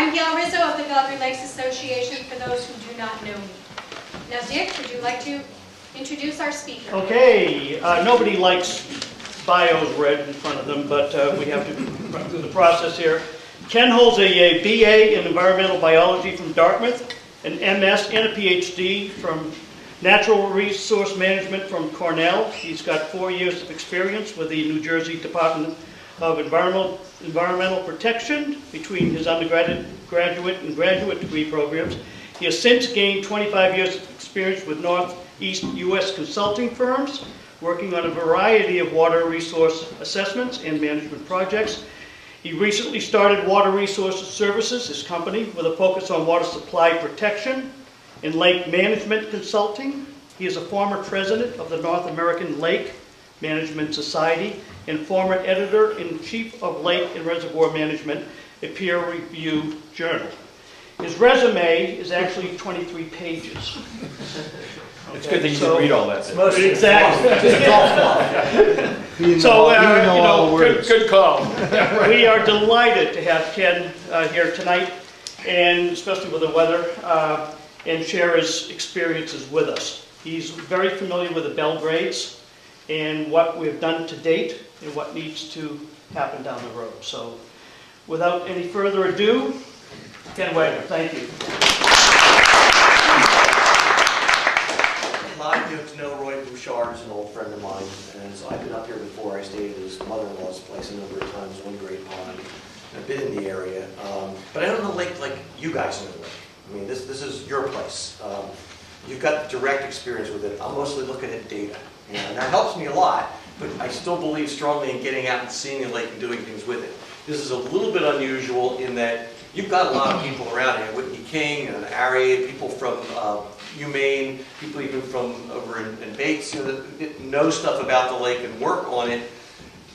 I'm Gail Rizzo of the Belgrade Lakes Association, for those who do not know me. Now, Dick, would you like to introduce our speaker? Okay, nobody likes bios read in front of them, but we have to run through the process here. Ken holds a BA in environmental biology from Dartmouth, an MS and a PhD from natural resource management from Cornell. He's got 4 years of experience with the New Jersey Department of Environmental Protection between his undergraduate and graduate degree programs. He has since gained 25 years of experience with Northeast U.S. consulting firms, working on a variety of water resource assessments and management projects. He recently started Water Resources Services, his company, with a focus on water supply protection and lake management consulting. He is a former president of the North American Lake Management Society and former editor-in-chief of Lake and Reservoir Management, a peer-reviewed journal. His resume is actually 23 pages. It's good that you can read all that. Exactly. So, good call. We are delighted to have Ken here tonight, and especially with the weather, and share his experiences with us. He's very familiar with the Belgrades and what we've done to date and what needs to happen down the road. So, without any further ado, Ken Wagner, thank you. A lot of you get to know Roy Bouchard, is an old friend of mine, and so I've been up here before. I stayed at his mother-in-law's place a number of times, one great pond. I've been in the area, but I don't know the lake like you guys know the lake. I mean, this is your place. You've got direct experience with it. I'm mostly looking at data, and that helps me a lot, but I still believe strongly in getting out and seeing the lake and doing things with it. This is a little bit unusual in that you've got a lot of people around here, Whitney King and Ari, people from UMaine, people even from over in Bates, that know stuff about the lake and work on it.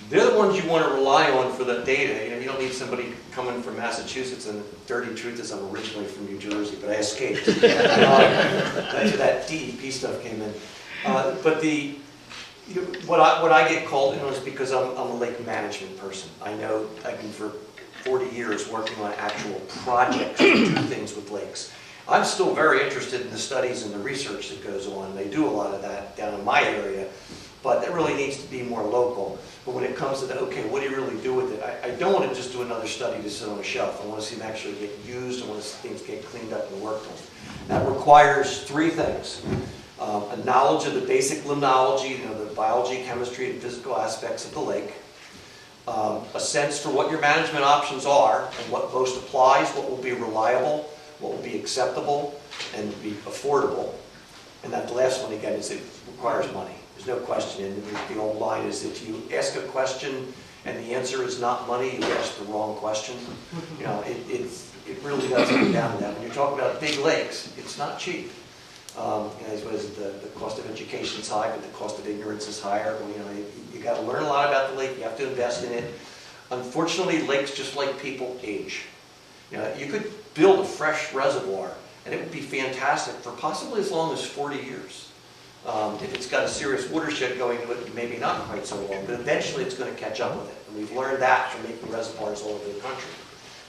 They're the ones you want to rely on for the data. You don't need somebody coming from Massachusetts, and the dirty truth is I'm originally from New Jersey, but I escaped. That's where that DEP stuff came in. But what I get called in on is because I'm a lake management person. I've been for 40 years working on actual projects to do things with lakes. I'm still very interested in the studies and the research that goes on. They do a lot of that down in my area, but it really needs to be more local. But when it comes to that, okay, what do you really do with it? I don't want to just do another study to sit on a shelf. I want to see them actually get used. I want to see things get cleaned up and worked on. That requires 3 things. A knowledge of the basic limnology, the biology, chemistry, and physical aspects of the lake. A sense for what your management options are and what most applies, what will be reliable, what will be acceptable, and be affordable. And that last one, again, is it requires money. There's no question. And the old line is if you ask a question and the answer is not money, you ask the wrong question. It really does come down to that. When you're talking about big lakes, it's not cheap. The cost of education is high, but the cost of ignorance is higher. You got to learn a lot about the lake. You have to invest in it. Unfortunately, lakes, just like people, age. You could build a fresh reservoir, and it would be fantastic for possibly as long as 40 years. If it's got a serious watershed going to it, maybe not quite so long, but eventually it's going to catch up with it. And we've learned that from making reservoirs all over the country.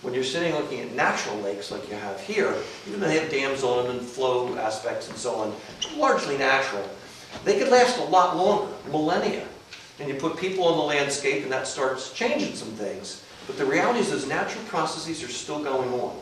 When you're sitting looking at natural lakes like you have here, even though they have dams on them and flow aspects and so on, largely natural, they could last a lot longer, millennia. And you put people on the landscape and that starts changing some things. But the reality is those natural processes are still going on.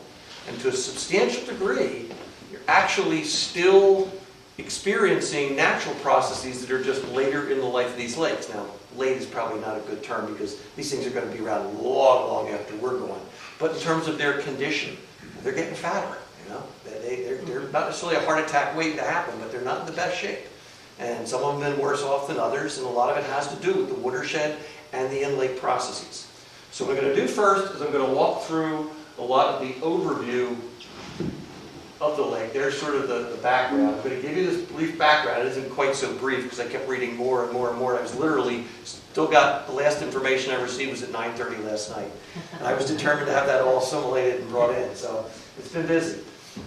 And to a substantial degree, you're actually still experiencing natural processes that are just later in the life of these lakes. Now, late is probably not a good term because these things are going to be around long, long after we're gone. But in terms of their condition, they're getting fatter. They're not necessarily a heart attack waiting to happen, but they're not in the best shape. And some of them have been worse off than others, and a lot of it has to do with the watershed and the in-lake processes. So what I'm going to do first is I'm going to walk through a lot of the overview of the lake. There's sort of the background. I'm going to give you this brief background. It isn't quite so brief because I kept reading more and more and more. I was literally still got the last information I received was at 9:30 last night. And I was determined to have that all assimilated and brought in. So it's been busy.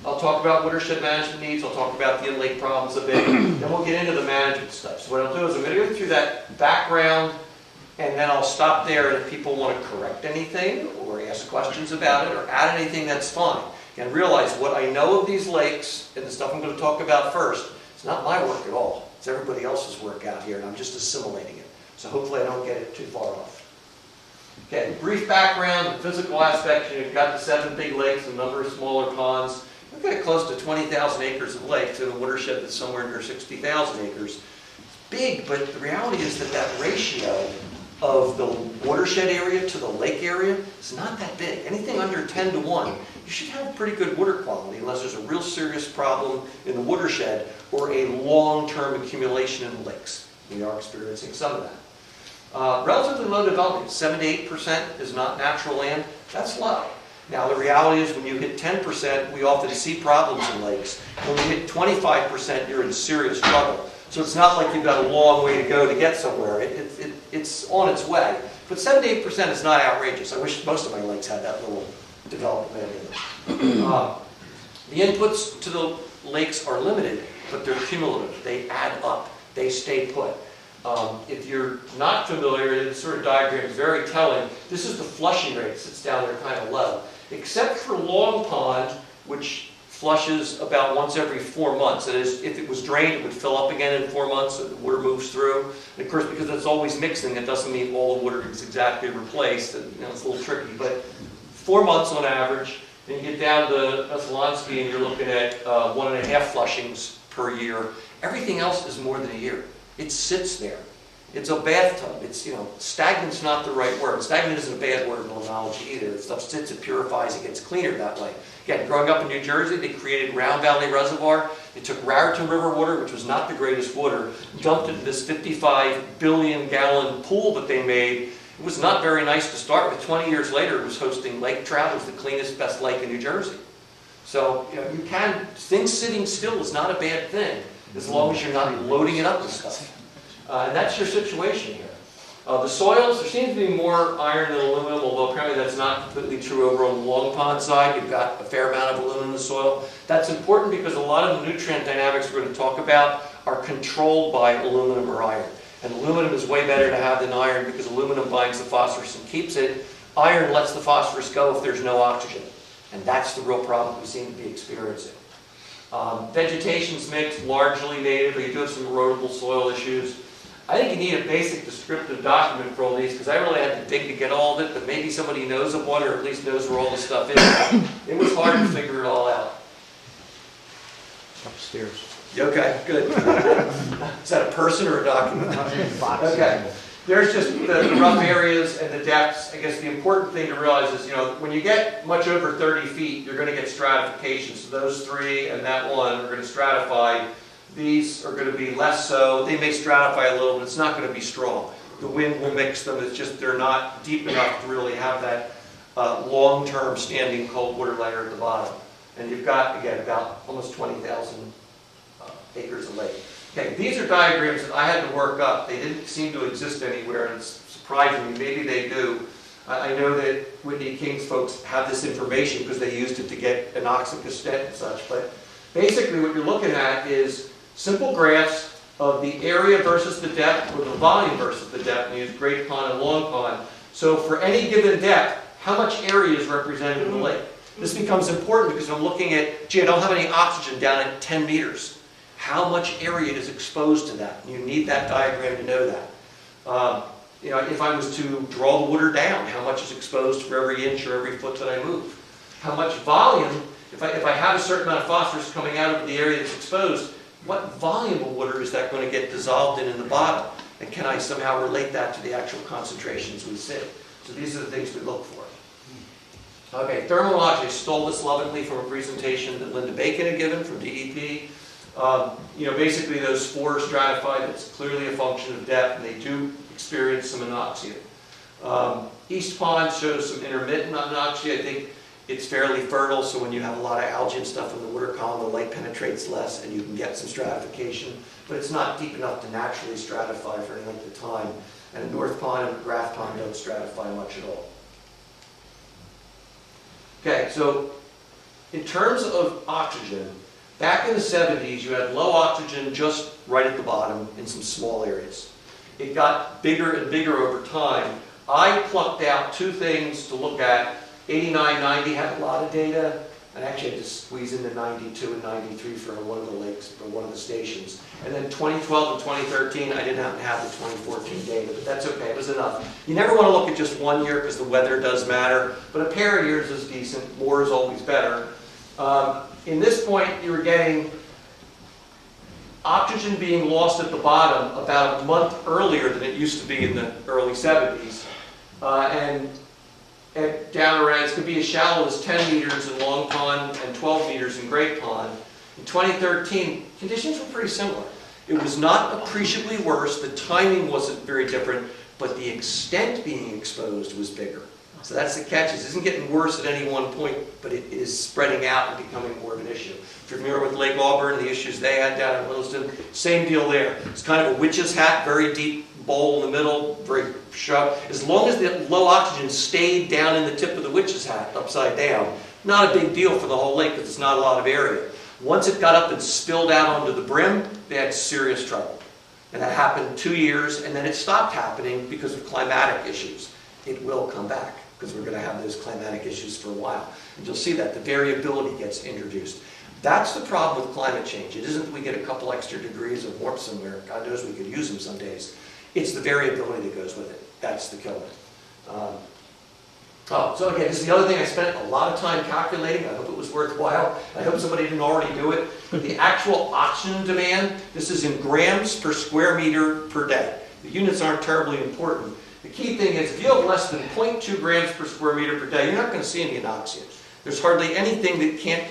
I'll talk about watershed management needs. I'll talk about the in-lake problems a bit. Then we'll get into the management stuff. So what I'll do is I'm going to go through that background and then I'll stop there, and if people want to correct anything, or ask questions about it, or add anything, that's fine. And realize what I know of these lakes, and the stuff I'm going to talk about first, it's not my work at all. It's everybody else's work out here, and I'm just assimilating it. So hopefully I don't get it too far off. Okay, brief background, the physical aspect, you've got the 7 big lakes, a number of smaller ponds. We've got close to 20,000 acres of lake to a watershed that's somewhere near 60,000 acres. It's big, but the reality is that that ratio of the watershed area to the lake area is not that big. Anything under 10 to 1, you should have pretty good water quality unless there's a real serious problem in the watershed or a long-term accumulation in the lakes. We are experiencing some of that. Relatively low development, 7 to 8% is not natural land. That's low. Now the reality is when you hit 10%, we often see problems in lakes. When you hit 25%, you're in serious trouble. So it's not like you've got a long way to go to get somewhere. It's on its way. But 7 to 8% is not outrageous. I wish most of my lakes had that little development in them. The inputs to the lakes are limited, but they're cumulative. They add up. They stay put. If you're not familiar, this sort of diagram is very telling. This is the flushing rate. It sits down there kind of low. Except for Long Pond, which flushes about once every 4 months. That is, if it was drained, it would fill up again in 4 months, so the water moves through. And of course, because it's always mixing, it doesn't mean all the water is exactly replaced. And, it's a little tricky, but 4 months on average. Then you get down to Esselonsky and you're looking at 1.5 flushings per year. Everything else is more than a year. It sits there. It's a bathtub. It's, stagnant's not the right word. Stagnant isn't a bad word in limnology either. If stuff sits, it purifies, it gets cleaner that way. Again, growing up in New Jersey, they created Round Valley Reservoir. They took Raritan River water, which was not the greatest water, dumped it in this 55 billion gallon pool that they made. It was not very nice to start with. 20 years later, it was hosting lake trout. It was the cleanest, best lake in New Jersey. So, things sitting still is not a bad thing, as long as you're not loading it up with stuff. And that's your situation here. The soils, there seems to be more iron than aluminum, although apparently that's not completely true over on the Long Pond side. You've got a fair amount of aluminum in the soil. That's important because a lot of the nutrient dynamics we're going to talk about are controlled by aluminum or iron. And aluminum is way better to have than iron because aluminum binds the phosphorus and keeps it. Iron lets the phosphorus go if there's no oxygen. And that's the real problem we seem to be experiencing. Vegetation's mixed, largely native, but you do have some erodible soil issues. I think you need a basic descriptive document for all these because I really had to dig to get all of it, but maybe somebody knows of one or at least knows where all the stuff is. It was hard to figure it all out. Upstairs. Okay, good. Is that a person or a document? Okay. There's just the rough areas and the depths. I guess the important thing to realize is, when you get much over 30 feet, you're going to get stratification. So those 3 and that one are going to stratify. These are going to be less so. They may stratify a little, but it's not going to be strong. The wind will mix them. It's just they're not deep enough to really have that long-term standing cold water layer at the bottom. And you've got, again, about almost 20,000 acres of lake. Okay, these are diagrams that I had to work up. They didn't seem to exist anywhere, and it's surprising me. Maybe they do. I know that Whitney King's folks have this information because they used it to get an oxygen stent and such. But basically what you're looking at is simple graphs of the area versus the depth or the volume versus the depth, and use Great Pond and Long Pond. So for any given depth, how much area is represented in the lake? This becomes important because I'm looking at, gee, I don't have any oxygen down at 10 meters. How much area is exposed to that? You need that diagram to know that. If I was to draw the water down, how much is exposed for every inch or every foot that I move? How much volume, if I have a certain amount of phosphorus coming out of the area that's exposed, what volume of water is that going to get dissolved in the bottom? And can I somehow relate that to the actual concentrations we see? So these are the things we look for. Okay, thermology. I stole this lovingly from a presentation that Linda Bacon had given from DEP. Basically those 4 stratified, that's clearly a function of depth, and they do experience some anoxia. East Pond shows some intermittent anoxia. I think it's fairly fertile, so when you have a lot of algae and stuff in the water column, the light penetrates less and you can get some stratification, but it's not deep enough to naturally stratify for any length of time. And North Pond and Graff Pond don't stratify much at all. Okay, so in terms of oxygen, back in the 70s, you had low oxygen just right at the bottom in some small areas. it got bigger and bigger over time. I plucked out two things to look at. 89, 90 had a lot of data. I actually had to squeeze into 92 and 93 for one of the lakes, or one of the stations. And then 2012 and 2013, I didn't happen to have the 2014 data, but that's okay, it was enough. You never want to look at just 1 year because the weather does matter, but a pair of years is decent. More is always better. In this point, you were getting oxygen being lost at the bottom about a month earlier than it used to be in the early 70s. And down around, it could be as shallow as 10 meters in Long Pond and 12 meters in Great Pond. In 2013, conditions were pretty similar. It was not appreciably worse, the timing wasn't very different, but the extent being exposed was bigger. So that's the catch. It isn't getting worse at any one point, but it is spreading out and becoming more of an issue. If you're familiar with Lake Auburn and the issues they had down in Williston, same deal there. It's kind of a witch's hat, very deep bowl in the middle, very sharp. As long as the low oxygen stayed down in the tip of the witch's hat, upside down, not a big deal for the whole lake because it's not a lot of area. Once it got up and spilled out onto the brim, they had serious trouble. And that happened 2 years, and then it stopped happening because of climatic issues. It will come back because we're going to have those climatic issues for a while. And you'll see that the variability gets introduced. That's the problem with climate change. It isn't that we get a couple extra degrees of warmth somewhere. God knows we could use them some days. It's the variability that goes with it. That's the killer. So again, this is the other thing I spent a lot of time calculating. I hope it was worthwhile. I hope somebody didn't already do it. The actual oxygen demand, this is in grams per square meter per day. The units aren't terribly important. The key thing is if you have less than 0.2 grams per square meter per day, you're not going to see any anoxia. There's hardly anything that can't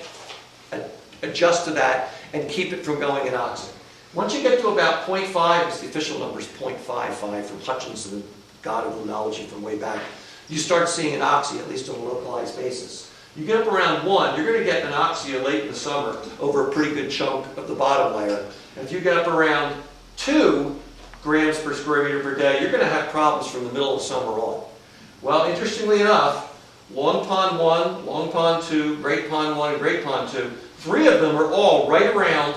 adjust to that and keep it from going anoxic. Once you get to about 0.5, it's the official number is 0.55 from Hutchinson, God of limnology from way back, you start seeing anoxia, at least on a localized basis. You get up around 1, you're going to get anoxia late in the summer over a pretty good chunk of the bottom layer. And if you get up around 2 grams per square meter per day, you're going to have problems from the middle of summer on. Well, interestingly enough, Long Pond 1, Long Pond 2, Great Pond 1, and Great Pond 2, 3 of them are all right around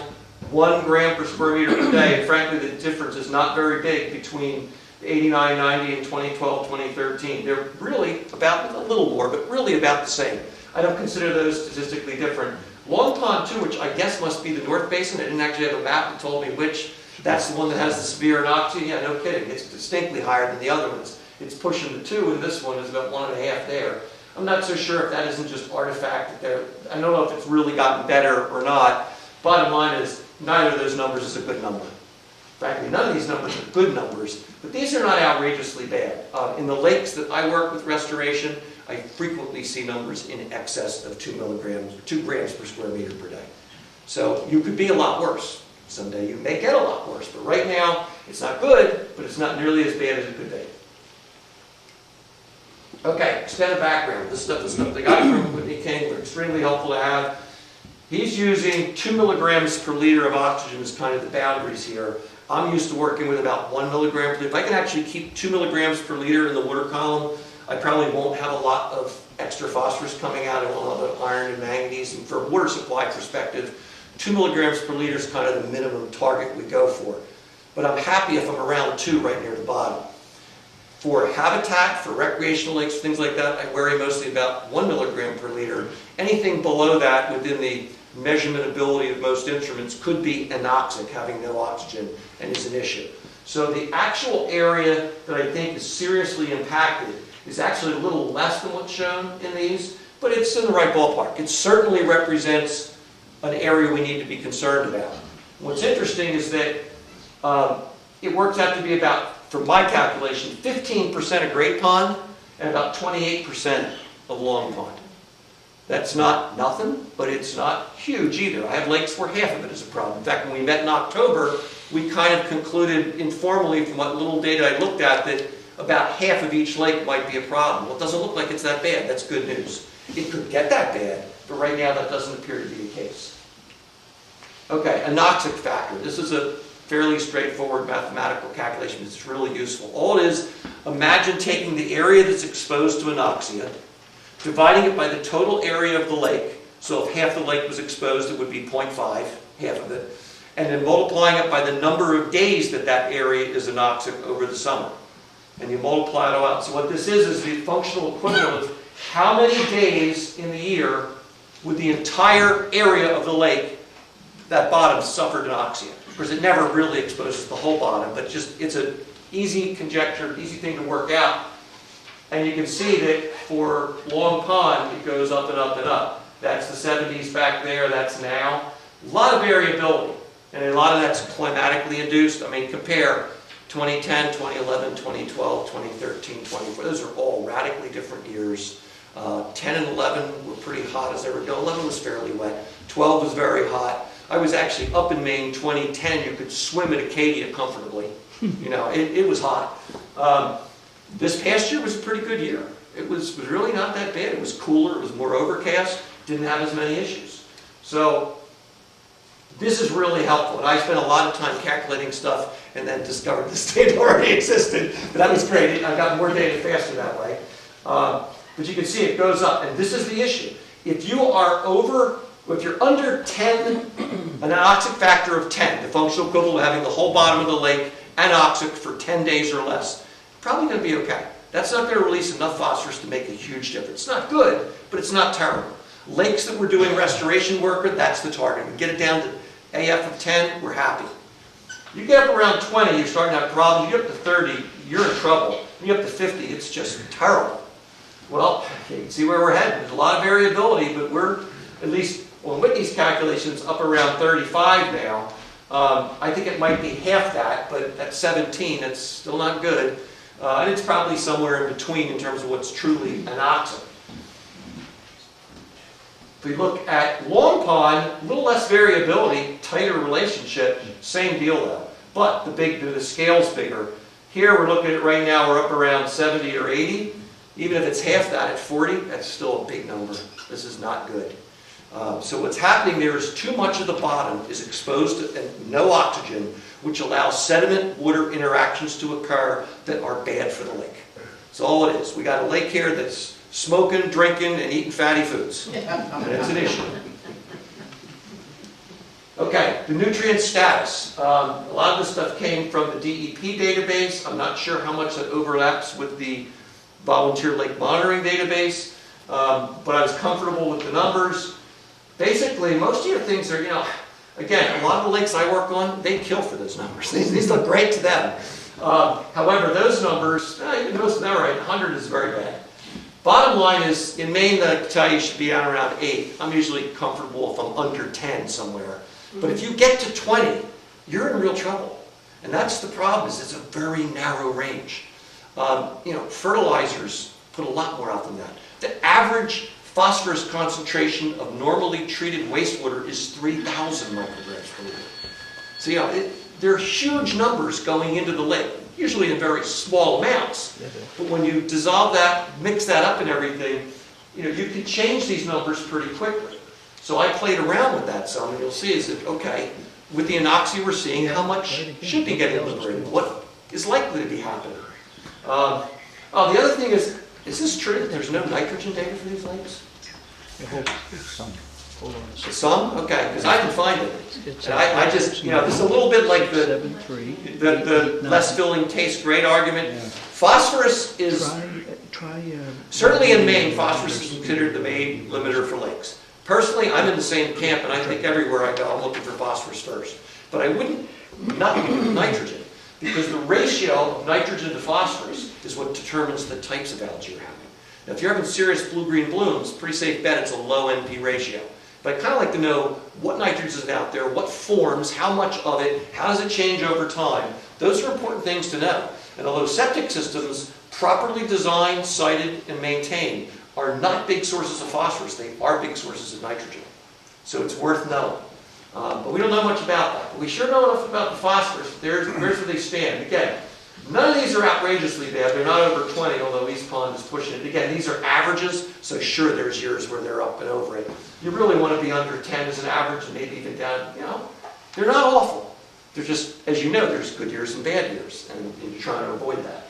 1 gram per square meter per day. And frankly, the difference is not very big between 89, 90, and 2012, 2013. They're really about, a little more, but really about the same. I don't consider those statistically different. Long Pond 2, which I guess must be the North Basin, I didn't actually have a map that told me which. That's the one that has the severe anoxia. Yeah, no kidding. It's distinctly higher than the other ones. It's pushing the 2, and this one is about 1.5 there. I'm not so sure if that isn't just artifact. I don't know if it's really gotten better or not. Bottom line is, neither of those numbers is a good number. Frankly, none of these numbers are good numbers, but these are not outrageously bad. In the lakes that I work with restoration, I frequently see numbers in excess of 2 grams per square meter per day. So you could be a lot worse. Someday you may get a lot worse, but right now it's not good, but it's not nearly as bad as it could be. Okay, extended background. This stuff is stuff they got from Whitney King. They're extremely helpful to have. He's using 2 milligrams per liter of oxygen as kind of the boundaries here. I'm used to working with about 1 milligram per liter. If I can actually keep 2 milligrams per liter in the water column, I probably won't have a lot of extra phosphorus coming out. I won't have the iron and manganese. And from a water supply perspective, 2 milligrams per liter is kind of the minimum target we go for. But I'm happy if I'm around 2 right near the bottom. For habitat, for recreational lakes, things like that, I worry mostly about 1 milligram per liter. Anything below that within the measurement ability of most instruments could be anoxic, having no oxygen, and is an issue. So the actual area that I think is seriously impacted is actually a little less than what's shown in these, but it's in the right ballpark. It certainly represents an area we need to be concerned about. What's interesting is that it works out to be about, from my calculation, 15% of Great Pond and about 28% of Long Pond. That's not nothing, but it's not huge either. I have lakes where half of it is a problem. In fact, when we met in October, we kind of concluded informally from what little data I looked at that about half of each lake might be a problem. Well, it doesn't look like it's that bad. That's good news. It could get that bad, but right now that doesn't appear to be the case. Okay, anoxic factor. This is a fairly straightforward mathematical calculation. It's really useful. All it is, imagine taking the area that's exposed to anoxia, dividing it by the total area of the lake. So if half the lake was exposed, it would be 0.5, half of it. and then multiplying it by the number of days that that area is anoxic over the summer. And you multiply it all out. So what this is the functional equivalent of how many days in the year would the entire area of the lake, that bottom, suffered anoxia. Because it never really exposes the whole bottom, but just it's an easy conjecture, easy thing to work out. And you can see that for Long Pond, it goes up and up and up. That's the 70s back there, that's now. A lot of variability, and a lot of that's climatically induced. I mean, compare 2010, 2011, 2012, 2013, 2014. Those are all radically different years. 10 and 11 were pretty hot as they were going. 11 was fairly wet. 12 was very hot. I was actually up in Maine 2010. You could swim at Acadia comfortably. You know, it was hot. This past year was a pretty good year. It was really not that bad. It was cooler. It was more overcast. Didn't have as many issues. So this is really helpful. And I spent a lot of time calculating stuff and then discovered this data already existed. But that was great. I got more data faster that way. But you can see it goes up. And this is the issue. If you are if you're under 10, an anoxic factor of 10, the functional equivalent of having the whole bottom of the lake anoxic for 10 days or less, probably going to be okay. That's not going to release enough phosphorus to make a huge difference. It's not good, but it's not terrible. Lakes that we're doing restoration work with, that's the target. We get it down to AF of 10, we're happy. You get up around 20, you're starting to have problems. You get up to 30, you're in trouble. When you get up to 50, it's just terrible. Well, you can see where we're headed. There's a lot of variability, but we're, at least on Whitney's calculations, up around 35 now. I think it might be half that, but at 17, it's still not good. And it's probably somewhere in between in terms of what's truly anoxic. If we look at Long Pond, a little less variability, tighter relationship, same deal though. But the scale's bigger. Here we're looking at right now, we're up around 70 or 80. Even if it's half that at 40, that's still a big number. This is not good. So what's happening there is too much of the bottom is exposed to and no oxygen, which allows sediment-water interactions to occur that are bad for the lake. That's all it is. We got a lake here that's smoking, drinking, and eating fatty foods. And it's an issue. Okay, the nutrient status. A lot of this stuff came from the DEP database. I'm not sure how much that overlaps with the volunteer lake monitoring database, but I was comfortable with the numbers. Basically, most of your things are, again, a lot of the lakes I work on, they kill for those numbers. These look great to them. However, those numbers, even most of them are right. 100 is very bad. Bottom line is, in Maine, I tell you should be on around 8. I'm usually comfortable if I'm under 10 somewhere. But if you get to 20, you're in real trouble. And that's the problem, is it's a very narrow range. Fertilizers put a lot more out than that. The average phosphorus concentration of normally treated wastewater is 3,000 micrograms per liter. So, there are huge numbers going into the lake, usually in very small amounts. But when you dissolve that, mix that up and everything, you can change these numbers pretty quickly. So I played around with that some, and you'll see is that, okay, with the anoxia we're seeing, how much should be getting liberated? What is likely to be happening? The other thing is this true that there's no nitrogen data for these lakes? Some. Hold on a second. Some? Okay, because I didn't find it. And I just, this is a little bit like the less filling tastes great argument. Phosphorus is, certainly in Maine, phosphorus is considered the main limiter for lakes. Personally, I'm in the same camp, and I think everywhere I go, I'm looking for phosphorus first. But I wouldn't not include nitrogen, because the ratio of nitrogen to phosphorus is what determines the types of algae you're having. Now, if you're having serious blue-green blooms, pretty safe bet it's a low NP ratio. But I'd kind of like to know what nitrogen is out there, what forms, how much of it, how does it change over time. Those are important things to know. And although septic systems, properly designed, sited, and maintained, are not big sources of phosphorus, they are big sources of nitrogen. So it's worth knowing. But we don't know much about that. But we sure know enough about the phosphorus. Here's where they stand. Again, none of these are outrageously bad. They're not over 20, although East Pond is pushing it. Again, these are averages, so sure there's years where they're up and over it. You really want to be under 10 as an average, and maybe even down, they're not awful. They're just, as you know, there's good years and bad years, and you're trying to avoid that.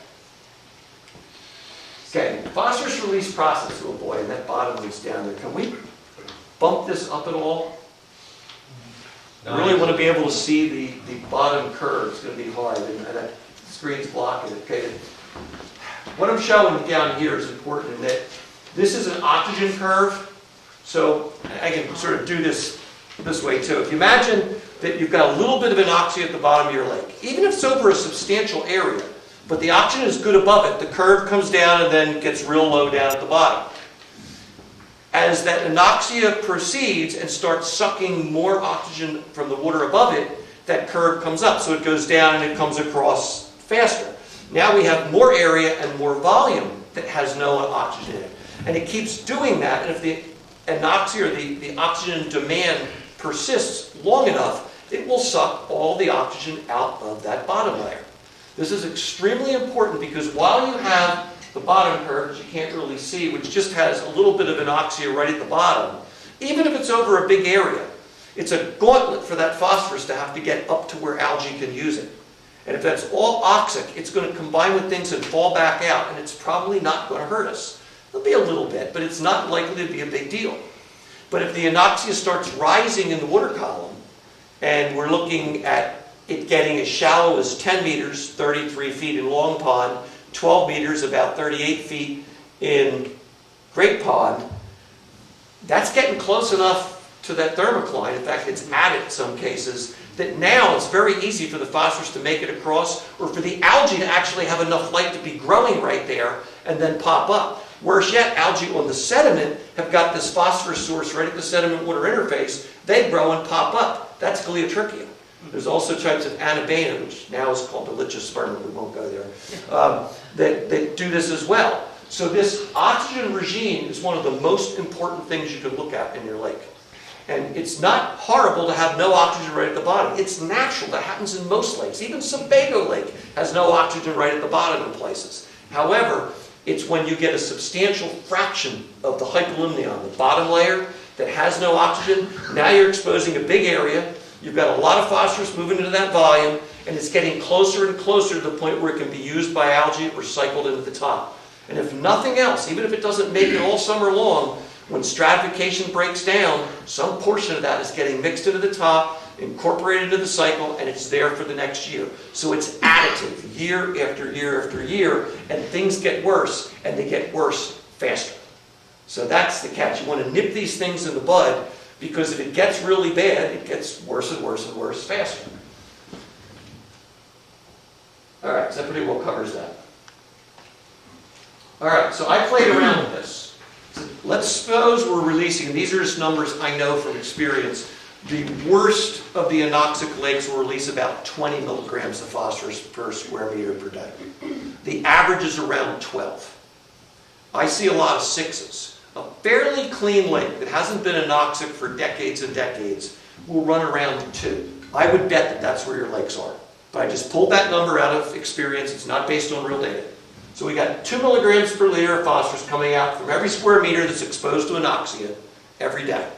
Okay, phosphorus release process, oh boy, and that bottom one's down there. Can we bump this up at all? I really want to be able to see the bottom curve. It's going to be hard, and that screen's blocking it. Okay. What I'm showing down here is important in that this is an oxygen curve. So I can sort of do this way too. If you imagine that you've got a little bit of anoxia at the bottom of your lake, even if it's over a substantial area, but the oxygen is good above it, the curve comes down and then gets real low down at the bottom. As that anoxia proceeds and starts sucking more oxygen from the water above it, that curve comes up. So it goes down and it comes across faster. Now we have more area and more volume that has no oxygen in it. And it keeps doing that. And if the anoxia or the oxygen demand persists long enough, it will suck all the oxygen out of that bottom layer. This is extremely important because while you have the bottom curve, which you can't really see, which just has a little bit of anoxia right at the bottom, even if it's over a big area, it's a gauntlet for that phosphorus to have to get up to where algae can use it. And if that's all oxic, it's going to combine with things and fall back out, and it's probably not going to hurt us. It'll be a little bit, but it's not likely to be a big deal. But if the anoxia starts rising in the water column, and we're looking at it getting as shallow as 10 meters, 33 feet in Long Pond, 12 meters, about 38 feet in Great Pond, that's getting close enough to that thermocline. In fact, it's at it in some cases, that now it's very easy for the phosphorus to make it across, or for the algae to actually have enough light to be growing right there and then pop up. Worse yet, algae on the sediment have got this phosphorus source right at the sediment-water interface. They grow and pop up. That's Galeotrichia. There's also types of Anabaena, which now is called Dolichosperma, we won't go there, that do this as well. So this oxygen regime is one of the most important things you can look at in your lake. And it's not horrible to have no oxygen right at the bottom. It's natural. That happens in most lakes. Even Sebago Lake has no oxygen right at the bottom in places. However, it's when you get a substantial fraction of the hypolimnion, the bottom layer, that has no oxygen. Now you're exposing a big area. You've got a lot of phosphorus moving into that volume, and it's getting closer and closer to the point where it can be used by algae or cycled into the top. And if nothing else, even if it doesn't make it all summer long, when stratification breaks down, some portion of that is getting mixed into the top, incorporated into the cycle, and it's there for the next year. So it's additive year after year after year, and things get worse, and they get worse faster. So that's the catch. You want to nip these things in the bud, because if it gets really bad, it gets worse and worse and worse faster. All right, so that pretty well covers that. All right, so I played around with this. Let's suppose we're releasing, and these are just numbers I know from experience, the worst of the anoxic lakes will release about 20 milligrams of phosphorus per square meter per day. The average is around 12. I see a lot of 6s. A fairly clean lake that hasn't been anoxic for decades and decades will run around 2. I would bet that that's where your lakes are. But I just pulled that number out of experience. It's not based on real data. So we got 2 milligrams per liter of phosphorus coming out from every square meter that's exposed to anoxia every day.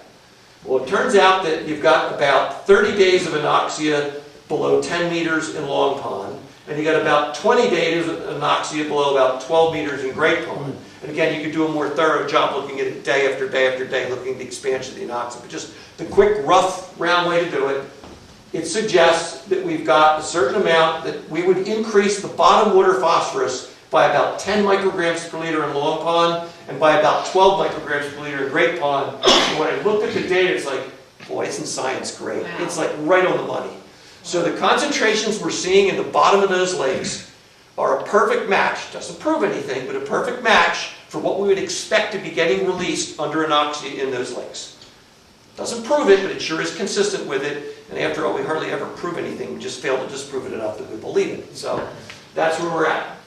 Well, it turns out that you've got about 30 days of anoxia below 10 meters in Long Pond, and you got about 20 days of anoxia below about 12 meters in Great Pond. And again, you could do a more thorough job looking at it day after day after day, looking at the expansion of the anoxia. But just the quick, rough, round way to do it, it suggests that we've got a certain amount that we would increase the bottom water phosphorus by about 10 micrograms per liter in Long Pond and by about 12 micrograms per liter in Great Pond. And when I looked at the data, it's like, boy, isn't science great? Wow. It's like right on the money. So the concentrations we're seeing in the bottom of those lakes are a perfect match. Doesn't prove anything, but a perfect match for what we would expect to be getting released under anoxia in those lakes. Doesn't prove it, but it sure is consistent with it. And after all, we hardly ever prove anything. We just fail to disprove it enough that we believe it. So that's where we're at.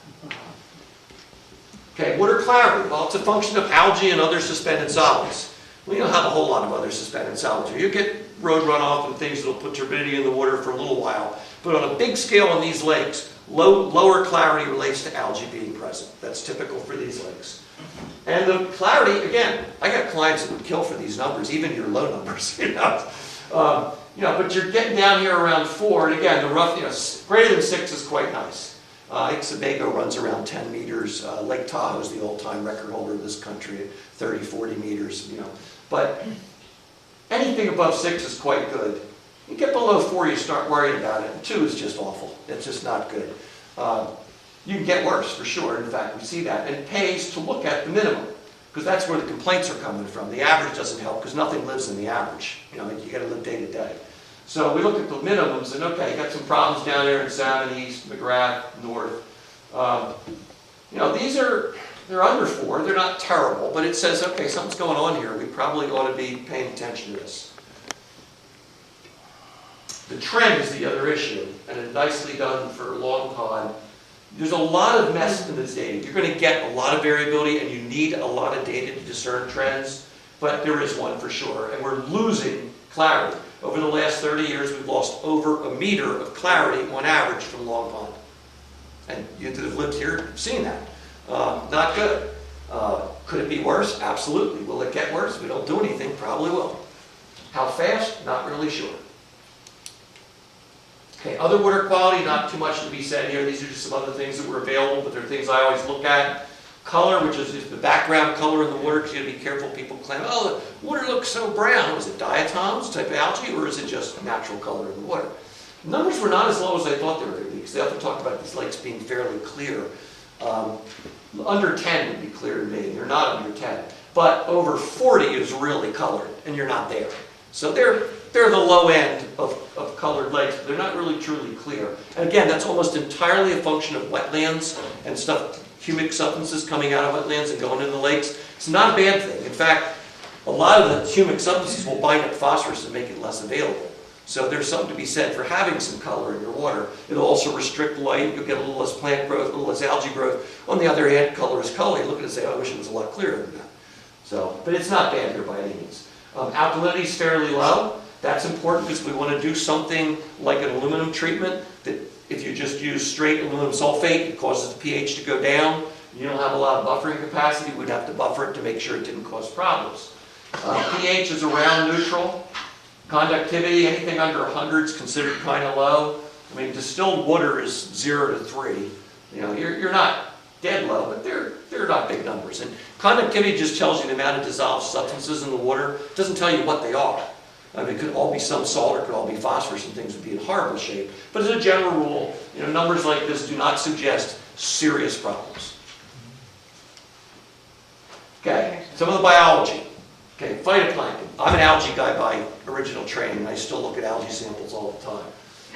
Okay, water clarity. Well, it's a function of algae and other suspended solids. We don't have a whole lot of other suspended solids here. You get road runoff and things that will put turbidity in the water for a little while. But on a big scale in these lakes, lower clarity relates to algae being present. That's typical for these lakes. And the clarity, again, I got clients that would kill for these numbers, even your low numbers, but you're getting down here around 4, and again, the rough, greater than 6 is quite nice. I think Sebago runs around 10 meters. Lake Tahoe is the all-time record holder of this country at 30, 40 meters, But anything above 6 is quite good. You get below 4, you start worrying about it. And 2 is just awful. It's just not good. You can get worse, for sure. In fact, we see that. And it pays to look at the minimum, because that's where the complaints are coming from. The average doesn't help, because nothing lives in the average. You know, you got to live day to day. So we look at the minimums, and okay, you got some problems down there in Salmon East, McGrath, North. You know, they're under 4. They're not terrible, but it says, okay, something's going on here. We probably ought to be paying attention to this. The trend is the other issue, and it's nicely done for Long Pond. There's a lot of mess in this data. You're going to get a lot of variability, and you need a lot of data to discern trends, but there is one for sure, and we're losing clarity. Over the last 30 years, we've lost over a meter of clarity on average from Long Pond. And you that have lived here have seen that. Not good. Could it be worse? Absolutely. Will it get worse? If we don't do anything, probably will. How fast? Not really sure. Okay, other water quality, not too much to be said here. These are just some other things that were available, but they're things I always look at. Color, which is the background color in the water, because you have to be careful. People claim, oh, the water looks so brown. Is it diatoms, type of algae, or is it just natural color in the water? Numbers were not as low as I thought they were going to be, because they often talk about these lakes being fairly clear. Under 10 would be clear to me. They're not under 10. But over 40 is really colored, and you're not there. So they're the low end of colored lakes, but they're not really truly clear. And again, that's almost entirely a function of wetlands and stuff, humic substances coming out of wetlands and going into the lakes. It's not a bad thing. In fact, a lot of the humic substances will bind up phosphorus and make it less available. So there's something to be said for having some color in your water. It'll also restrict light. You'll get a little less plant growth, a little less algae growth. On the other hand, color is color. You look at it and say, oh, I wish it was a lot clearer than that. So, but it's not bad here by any means. Alkalinity is fairly low. That's important because we want to do something like an aluminum treatment that if you just use straight aluminum sulfate, it causes the pH to go down. You don't have a lot of buffering capacity. We'd have to buffer it to make sure it didn't cause problems. pH is around neutral. Conductivity, anything under 100 is considered kind of low. I mean, distilled water is 0 to 3. You know, you're not dead low, but they're not big numbers. And conductivity just tells you the amount of dissolved substances in the water. It doesn't tell you what they are. I mean, it could all be some salt, or it could all be phosphorus, and things would be in horrible shape. But as a general rule, you know, numbers like this do not suggest serious problems. Okay, some of the biology. Okay, phytoplankton. I'm an algae guy by original training, and I still look at algae samples all the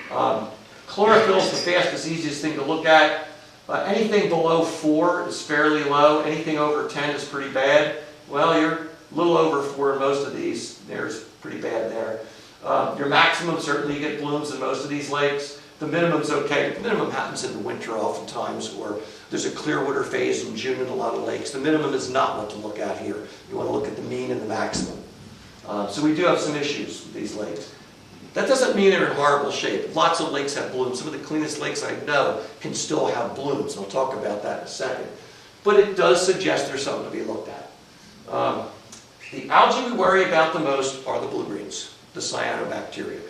time. Chlorophyll is the fastest, easiest thing to look at. Anything below 4 is fairly low. Anything over 10 is pretty bad. Well, you're a little over 4 in most of these. There's pretty bad there. Your maximum, certainly you get blooms in most of these lakes. The minimum's okay. The minimum happens in the winter oftentimes, or there's a clear water phase in June in a lot of lakes. The minimum is not what to look at here. You want to look at the mean and the maximum. So we do have some issues with these lakes. That doesn't mean they're in horrible shape. Lots of lakes have blooms. Some of the cleanest lakes I know can still have blooms. I'll talk about that in a second. But it does suggest there's something to be looked at. The algae we worry about the most are the blue-greens, the cyanobacteria.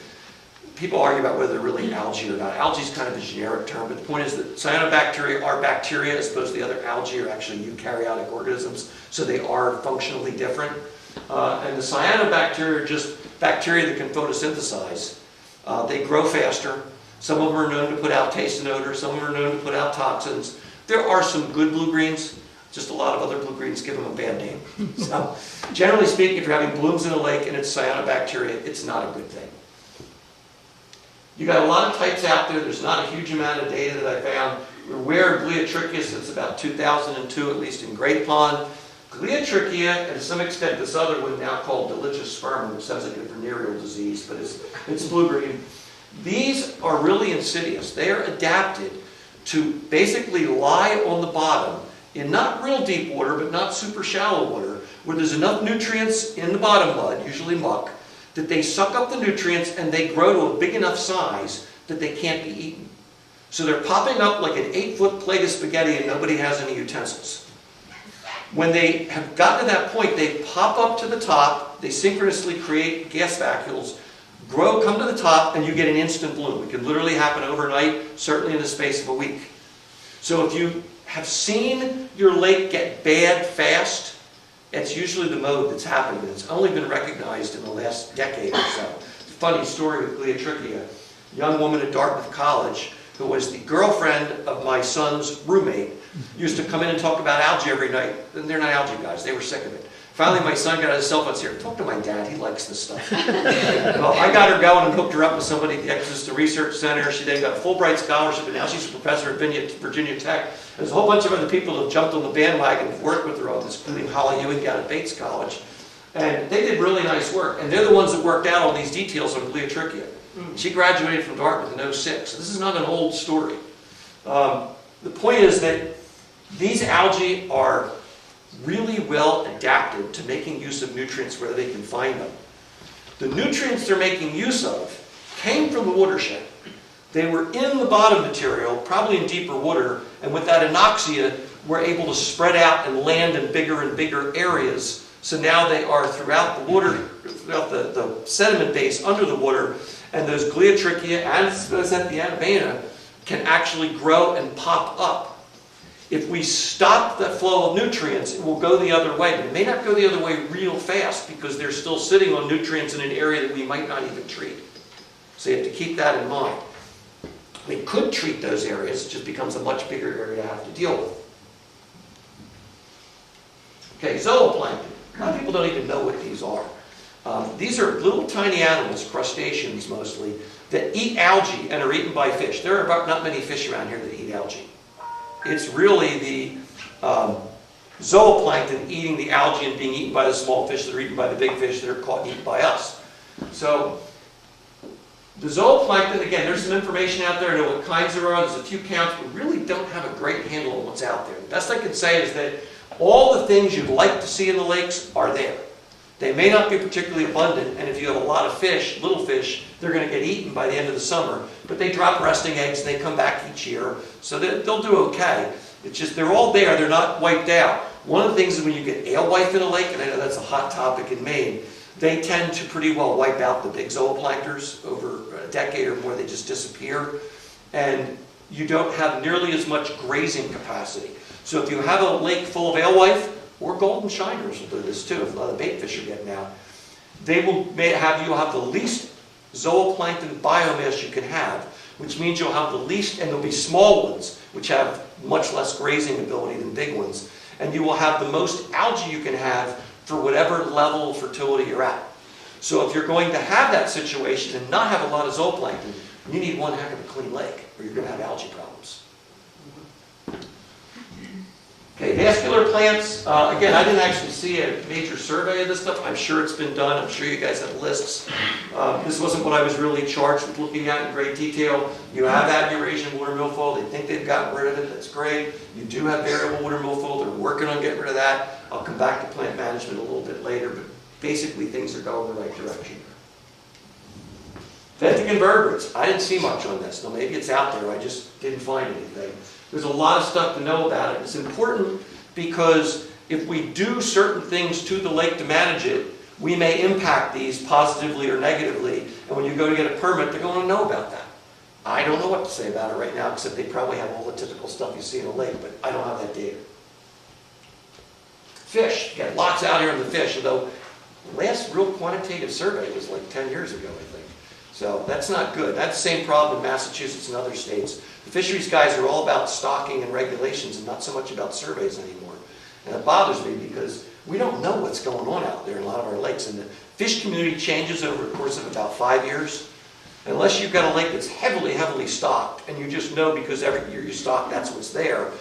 People argue about whether they're really algae or not. Algae is kind of a generic term, but the point is that cyanobacteria are bacteria as opposed to the other algae are actually eukaryotic organisms, so they are functionally different. And the cyanobacteria are just bacteria that can photosynthesize. They grow faster. Some of them are known to put out taste and odor. Some of them are known to put out toxins. There are some good blue-greens. Just a lot of other blue-greens give them a bad name. So, generally speaking, if you're having blooms in a lake and it's cyanobacteria, it's not a good thing. You got a lot of types out there. There's not a huge amount of data that I found. We're aware of Gliotrichia. It's about 2002, at least in Great Pond. Gliotrichia, and to some extent this other one now called Dolichospermum, which sounds like a venereal disease, but it's blue-green. These are really insidious. They are adapted to basically lie on the bottom in not real deep water, but not super shallow water, where there's enough nutrients in the bottom mud, usually muck, that they suck up the nutrients and they grow to a big enough size that they can't be eaten. So they're popping up like an 8-foot plate of spaghetti and nobody has any utensils. When they have gotten to that point, they pop up to the top, they synchronously create gas vacuoles, grow, come to the top, and you get an instant bloom. It can literally happen overnight, certainly in the space of a week. So if you have seen your lake get bad fast, it's usually the mode that's happening. It's only been recognized in the last decade or so. funny story with Gliatrichia. A young woman at Dartmouth College, who was the girlfriend of my son's roommate, used to come in and talk about algae every night. And they're not algae guys, they were sick of it. Finally, my son got out his cell phone and said, talk to my dad, he likes this stuff. Well, I got her going and hooked her up with somebody at the Exodus Research Center. She then got a Fulbright scholarship, and now she's a professor at Virginia Tech. There's a whole bunch of other people that have jumped on the bandwagon and worked with her on this, including Holly Ewing down at Bates College. And they did really nice work. And they're the ones that worked out all these details on Gliatrichia. She graduated from Dartmouth in '06. This is not an old story. The point is that these algae are really well adapted to making use of nutrients where they can find them. The nutrients they're making use of came from the watershed. They were in the bottom material, probably in deeper water, and with that anoxia, were able to spread out and land in bigger and bigger areas. So now they are throughout the water, throughout the sediment base under the water, and those Gliatrichia and Spizentiana vena can actually grow and pop up. If we stop that flow of nutrients, it will go the other way. But it may not go the other way real fast because they're still sitting on nutrients in an area that we might not even treat. So you have to keep that in mind. We could treat those areas, it just becomes a much bigger area to have to deal with. Okay, zooplankton. A lot of people don't even know what these are. These are little tiny animals, crustaceans mostly, that eat algae and are eaten by fish. There are about not many fish around here that eat algae. It's really the zooplankton eating the algae and being eaten by the small fish that are eaten by the big fish that are caught and eaten by us. So the zooplankton, again, there's some information out there, I know what kinds there are, there's a few counts, but really don't have a great handle on what's out there. The best I can say is that all the things you'd like to see in the lakes are there. They may not be particularly abundant, and if you have a lot of fish, little fish, they're going to get eaten by the end of the summer. But they drop resting eggs and they come back each year, so they'll do okay. It's just they're all there, they're not wiped out. One of the things is when you get alewife in a lake, and I know that's a hot topic in Maine, they tend to pretty well wipe out the big zooplankters. Over a decade or more, they just disappear. And you don't have nearly as much grazing capacity. So if you have a lake full of alewife, or golden shiners will do this too, if a lot of bait fish are getting out, you'll have the least zooplankton biomass you can have, which means you'll have the least, and there'll be small ones, which have much less grazing ability than big ones, and you will have the most algae you can have for whatever level of fertility you're at. So if you're going to have that situation and not have a lot of zooplankton, you need one heck of a clean lake, or you're going to have algae problems. Okay, vascular plants, again, I didn't actually see a major survey of this stuff. I'm sure it's been done. I'm sure you guys have lists. This wasn't what I was really charged with looking at in great detail. You have that Eurasian water milfoil. They think they've gotten rid of it. That's great. You do have variable water milfoil. They're working on getting rid of that. I'll come back to plant management a little bit later, but basically things are going the right direction. Benthic invertebrates. I didn't see much on this. Now maybe it's out there. I just didn't find anything. There's a lot of stuff to know about it. It's important because if we do certain things to the lake to manage it, we may impact these positively or negatively. And when you go to get a permit, they're going to know about that. I don't know what to say about it right now, except they probably have all the typical stuff you see in a lake, but I don't have that data. Fish. Got lots out here on the fish, although the last real quantitative survey was like 10 years ago, I think. So that's not good. That's the same problem in Massachusetts and other states. The fisheries guys are all about stocking and regulations and not so much about surveys anymore. And it bothers me because we don't know what's going on out there in a lot of our lakes. And the fish community changes over the course of about 5 years. Unless you've got a lake that's heavily, heavily stocked, and you just know because every year you stock, that's what's there.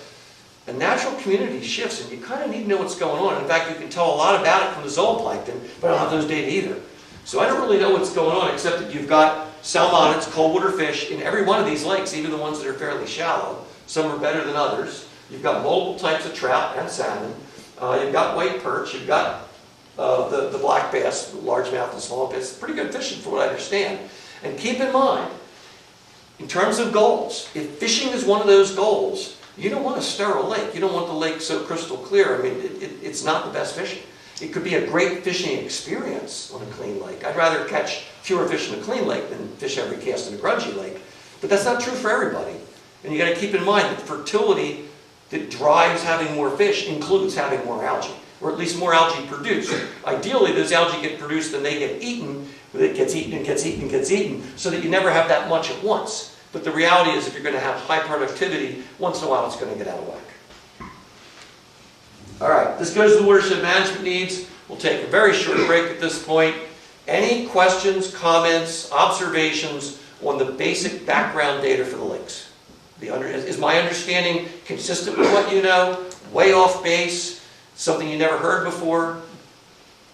A natural community shifts, and you kind of need to know what's going on. In fact, you can tell a lot about it from the zooplankton, but I don't have those data either. So I don't really know what's going on, except that you've got salmonids, cold water fish, in every one of these lakes, even the ones that are fairly shallow. Some are better than others. You've got multiple types of trout and salmon. You've got white perch. You've got the black bass, largemouth and small bass. Pretty good fishing from what I understand. And keep in mind, in terms of goals, if fishing is one of those goals, you don't want to stir a lake. You don't want the lake so crystal clear. I mean, it's not the best fishing. It could be a great fishing experience on a clean lake. I'd rather catch fewer fish in a clean lake than fish every cast in a grungy lake. But that's not true for everybody. And you got to keep in mind that fertility that drives having more fish includes having more algae. or at least more algae produced. Ideally, those algae get produced and they get eaten, but it gets eaten and gets eaten and gets eaten, so that you never have that much at once. But the reality is, if you're going to have high productivity, once in a while it's going to get out of whack. All right, this goes to the watershed management needs. We'll take a very short break at this point. Any questions, comments, observations on the basic background data for the lakes? Is my understanding consistent with what you know? Way off base? Something you never heard before?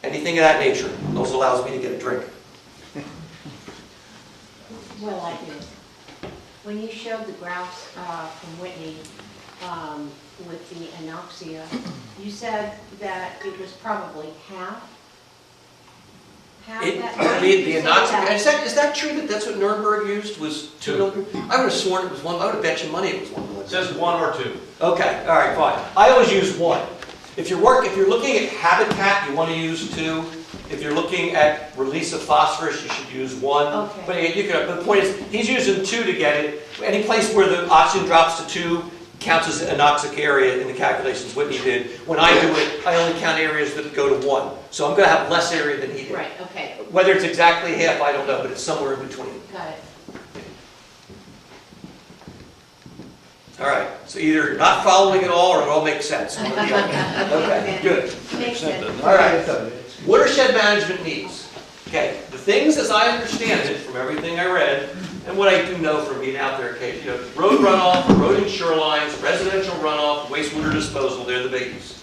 Anything of that nature. Also allows me to get a drink. Well, I did. When you showed the graphs from Whitney with the anoxia, you said that it was probably half that. The anoxia. Is that true that that's what Nuremberg used? Was 2 milligram? I would have sworn it was 1. I would have bet you money it was 1 milligram. It says 1 or 2. Okay, all right, fine. I always use 1. If you're looking at habitat, you want to use 2. If you're looking at release of phosphorus, you should use 1. Okay. But the point is, he's using 2 to get it. Any place where the oxygen drops to 2 counts as anoxic area in the calculations Whitney did. When I do it, I only count areas that go to 1. So I'm going to have less area than he did. Right, okay, Whether it's exactly half, I don't know, but it's somewhere in between. got it. All right, so either you're not following it all or it all makes sense. One or the other. Okay, good. Makes sense. All right, watershed management needs. Okay, the things as I understand it from everything I read, and what I do know from being out there occasionally, road runoff, eroding shorelines, residential runoff, wastewater disposal, they're the biggies.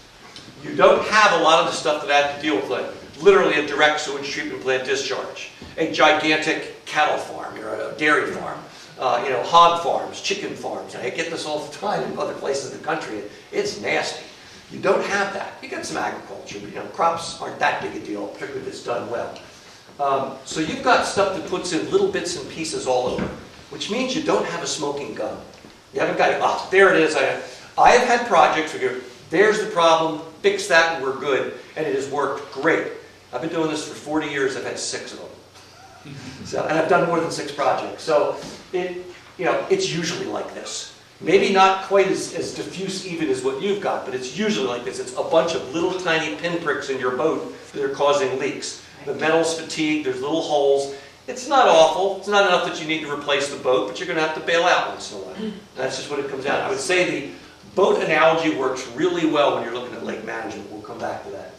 You don't have a lot of the stuff that I have to deal with, like literally a direct sewage treatment plant discharge, a gigantic cattle farm, a dairy farm, hog farms, chicken farms. I get this all the time in other places in the country. It's nasty. You don't have that. You got some agriculture. Crops aren't that big a deal, particularly if it's done well. So you've got stuff that puts in little bits and pieces all over, which means you don't have a smoking gun. You haven't got, there it is. I have had projects where there's the problem, fix that and we're good, and it has worked great. I've been doing this for 40 years. I've had 6 of them. And I've done more than 6 projects. So it's usually like this. Maybe not quite as diffuse even as what you've got, but it's usually like this. It's a bunch of little tiny pinpricks in your boat that are causing leaks. The metal's fatigued, there's little holes. It's not awful. It's not enough that you need to replace the boat, but you're going to have to bail out once in a while. That's just what it comes down to. I would say the boat analogy works really well when you're looking at lake management. We'll come back to that.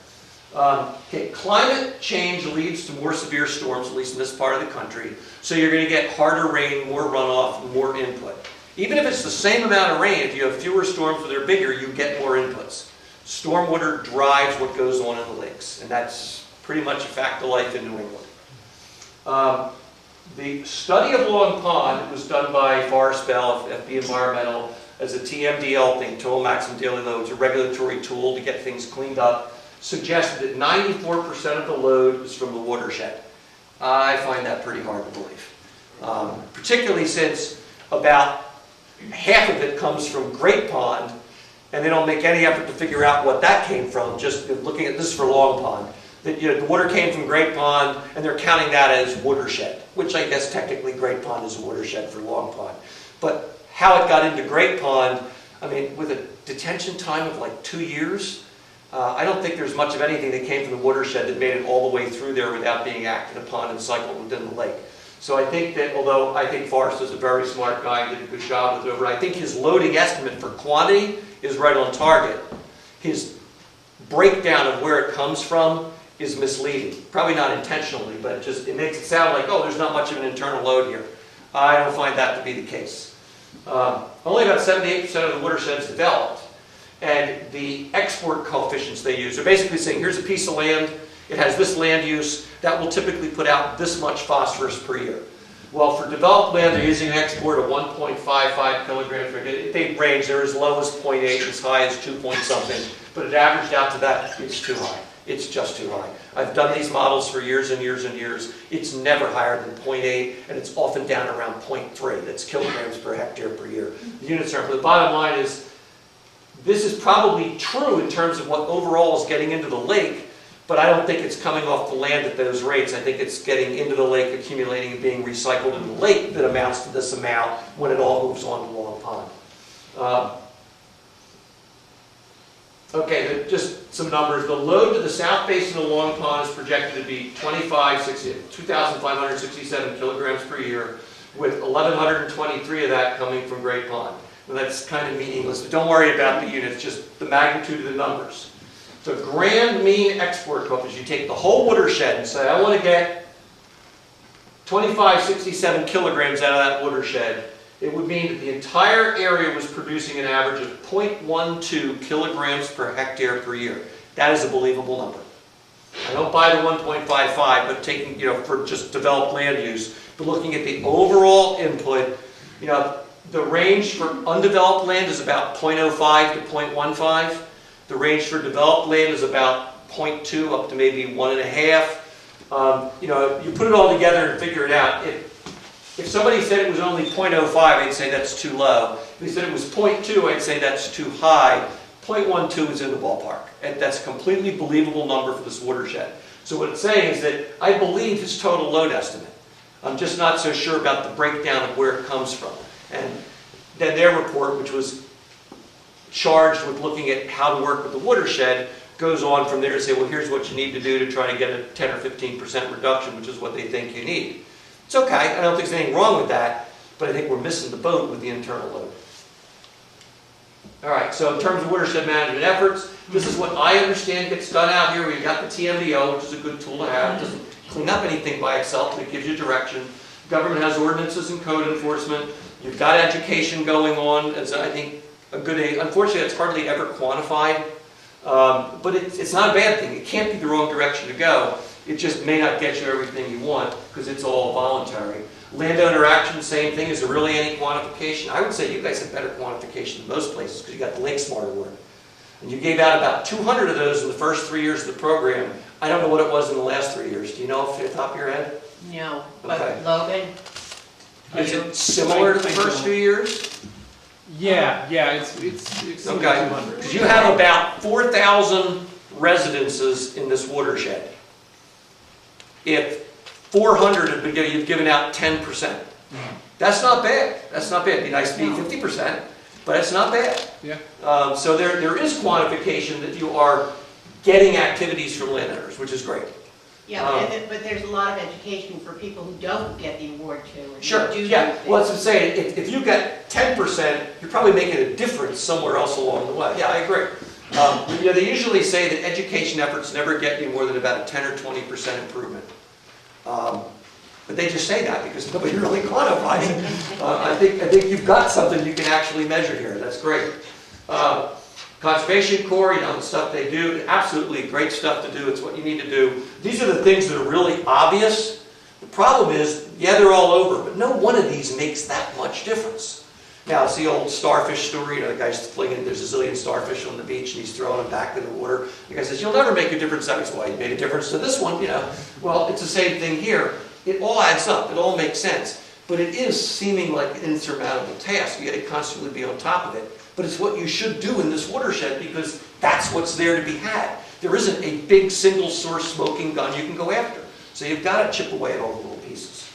Okay, climate change leads to more severe storms, at least in this part of the country. So you're going to get harder rain, more runoff, more input. Even if it's the same amount of rain, if you have fewer storms but they're bigger, you get more inputs. Stormwater drives what goes on in the lakes, and that's pretty much a fact of life in New England. The study of Long Pond was done by Forest Bell, FB Environmental, as a TMDL thing, total maximum daily load. It's a regulatory tool to get things cleaned up. Suggested that 94% of the load is from the watershed. I find that pretty hard to believe, particularly since about half of it comes from Great Pond, and they don't make any effort to figure out what that came from, just looking at this for Long Pond. That the water came from Great Pond, and they're counting that as watershed, which I guess technically Great Pond is a watershed for Long Pond. But how it got into Great Pond, I mean, with a detention time of like 2 years, I don't think there's much of anything that came from the watershed that made it all the way through there without being acted upon and cycled within the lake. So I think that, although I think Forrest is a very smart guy and did a good job with it over, I think his loading estimate for quantity is right on target. His breakdown of where it comes from is misleading. Probably not intentionally, but it makes it sound like, oh, there's not much of an internal load here. I don't find that to be the case. Only about 78% of the watershed is developed. And the export coefficients they use are basically saying, here's a piece of land, it has this land use, that will typically put out this much phosphorus per year. Well, for developed land, they're using an export of 1.55 kilograms per year. They range, they're as low as 0.8, as high as 2 point something, but it averaged out to that, it's too high. It's just too high. I've done these models for years and years and years. It's never higher than 0.8, and it's often down around 0.3. That's kilograms per hectare per year. The units are, but the bottom line is, this is probably true in terms of what overall is getting into the lake, but I don't think it's coming off the land at those rates. I think it's getting into the lake, accumulating and being recycled in the lake that amounts to this amount when it all moves on to Long Pond. Okay, just some numbers. The load to the south basin of Long Pond is projected to be 2,567 kilograms per year, with 1,123 of that coming from Great Pond. Well, that's kind of meaningless, but don't worry about the units, just the magnitude of the numbers. The grand mean export coefficient, you take the whole watershed and say, I want to get 2,567 kilograms out of that watershed. It would mean that the entire area was producing an average of 0.12 kilograms per hectare per year. That is a believable number. I don't buy the 1.55, but taking, for just developed land use, but looking at the overall input, the range for undeveloped land is about 0.05 to 0.15. The range for developed land is about 0.2 up to maybe 1.5. You put it all together and figure it out. If somebody said it was only 0.05, I'd say that's too low. If they said it was 0.2, I'd say that's too high. 0.12 is in the ballpark. And that's a completely believable number for this watershed. So what it's saying is that I believe his total load estimate. I'm just not so sure about the breakdown of where it comes from. And then their report, which was charged with looking at how to work with the watershed, goes on from there to say, well, here's what you need to do to try to get a 10 or 15% reduction, which is what they think you need. It's okay. I don't think there's anything wrong with that, but I think we're missing the boat with the internal load. All right, so in terms of watershed management efforts, this is what I understand gets done out here. We've got the TMDO, which is a good tool to have. It doesn't clean up anything by itself, but it gives you direction. Government has ordinances and code enforcement. You've got education going on. It's, I think, a good aid. Unfortunately, it's hardly ever quantified, but it's not a bad thing. It can't be the wrong direction to go. It just may not get you everything you want because it's all voluntary. Landowner action, same thing. Is there really any quantification? I would say you guys have better quantification than most places because you got the Lake Smart Award. And you gave out about 200 of those in the first 3 years of the program. I don't know what it was in the last 3 years. Do you know off the top of your head? No, but Okay. Logan, Is it similar to the first few years? Yeah, it's Okay. Because you have about 4,000 residences in this watershed. If 400 have been given, you've given out 10%. That's not bad. That's not bad. It'd be nice to be 50%, but it's not bad. Yeah. So there is quantification that you are getting activities from landowners, which is great. yeah, but there's a lot of education for people who don't get the award too. and Sure, do yeah. things. Well, that's what I'm saying. If you get 10%, you're probably making a difference somewhere else along the way. Yeah, I agree. They usually say that education efforts never get you more than about a 10 or 20% improvement. But they just say that because nobody really quantifies it. I think you've got something you can actually measure here. That's great. Conservation Corps, the stuff they do, absolutely great stuff to do. It's what you need to do. These are the things that are really obvious. The problem is, yeah, they're all over, but no one of these makes that much difference. Now, it's the old starfish story. The guy's flinging, there's a zillion starfish on the beach, and he's throwing them back in the water. The guy says, you'll never make a difference. That is why you made a difference to this one, Well, it's the same thing here. It all adds up. It all makes sense. But it is seeming like an insurmountable task. You got to constantly be on top of it. But it's what you should do in this watershed because that's what's there to be had. There isn't a big single source smoking gun you can go after. So you've got to chip away at all the little pieces.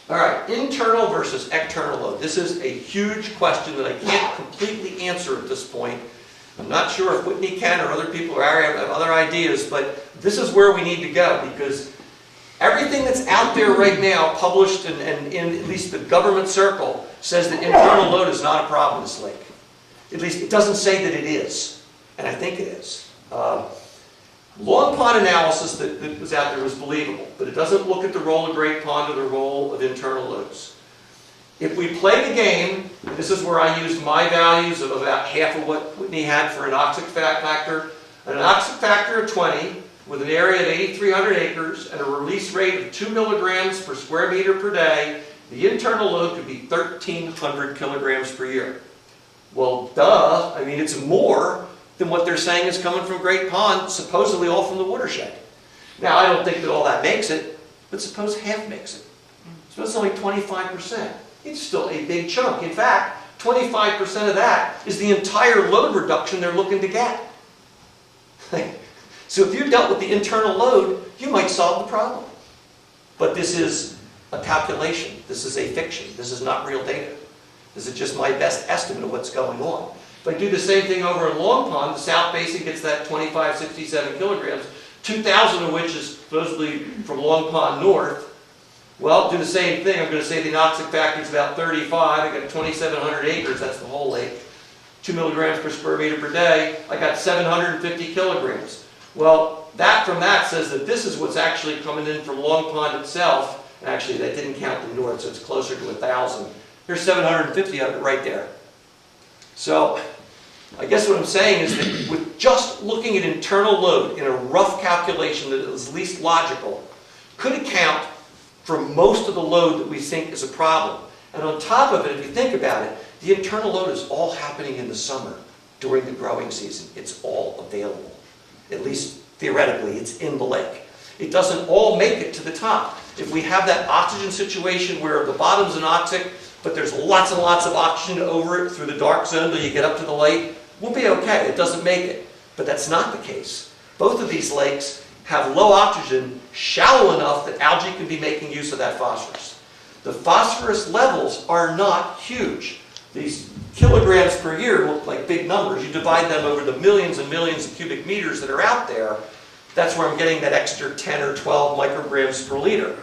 All right, internal versus external load. This is a huge question that I can't completely answer at this point. I'm not sure if Whitney can or other people have other ideas, but this is where we need to go because everything that's out there right now, published and in at least the government circle, says that internal load is not a problem in this lake. At least it doesn't say that it is, and I think it is. Long Pond analysis that was out there was believable, but it doesn't look at the role of Great Pond or the role of internal loads. If we play the game, and this is where I used my values of about half of what Whitney had for an anoxic factor, an anoxic factor of 20 with an area of 8,300 acres and a release rate of 2 milligrams per square meter per day, the internal load could be 1,300 kilograms per year. Well, duh, I mean, it's more than what they're saying is coming from Great Pond, supposedly all from the watershed. Now, I don't think that all that makes it, but suppose half makes it. Suppose it's only 25%. It's still a big chunk. In fact, 25% of that is the entire load reduction they're looking to get. So if you dealt with the internal load, you might solve the problem. But this is a calculation. This is a fiction. This is not real data. This is just my best estimate of what's going on. If I do the same thing over in Long Pond, the South Basin gets that 25, 67 kilograms, 2,000 of which is supposedly from Long Pond north. Well, do the same thing. I'm going to say the anoxic factor is about 35. I got 2,700 acres, that's the whole lake. 2 milligrams per square meter per day. I got 750 kilograms. Well, that from that says that this is what's actually coming in from Long Pond itself. And actually, that didn't count the north, so it's closer to 1,000. Here's 750 of it right there. So, I guess what I'm saying is that with just looking at internal load in a rough calculation that is least logical, could account for most of the load that we think is a problem. And on top of it, if you think about it, the internal load is all happening in the summer during the growing season. It's all available. At least theoretically, it's in the lake. It doesn't all make it to the top. If we have that oxygen situation where the bottom's anoxic, but there's lots and lots of oxygen over it through the dark zone till you get up to the lake, we'll be okay. It doesn't make it. But that's not the case. Both of these lakes have low oxygen, shallow enough that algae can be making use of that phosphorus. The phosphorus levels are not huge. These kilograms per year look like big numbers. You divide them over the millions and millions of cubic meters that are out there, that's where I'm getting that extra 10 or 12 micrograms per liter.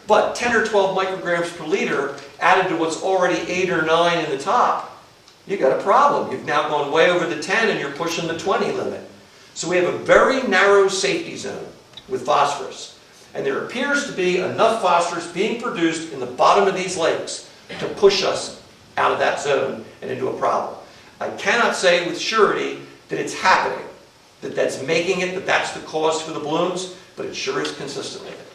But 10 or 12 micrograms per liter added to what's already 8 or 9 in the top, you got a problem. You've now gone way over the 10 and you're pushing the 20 limit. So we have a very narrow safety zone with phosphorus. And there appears to be enough phosphorus being produced in the bottom of these lakes to push us out of that zone and into a problem. I cannot say with surety that it's happening, that that's making it, that that's the cause for the blooms, but it sure is consistent with it.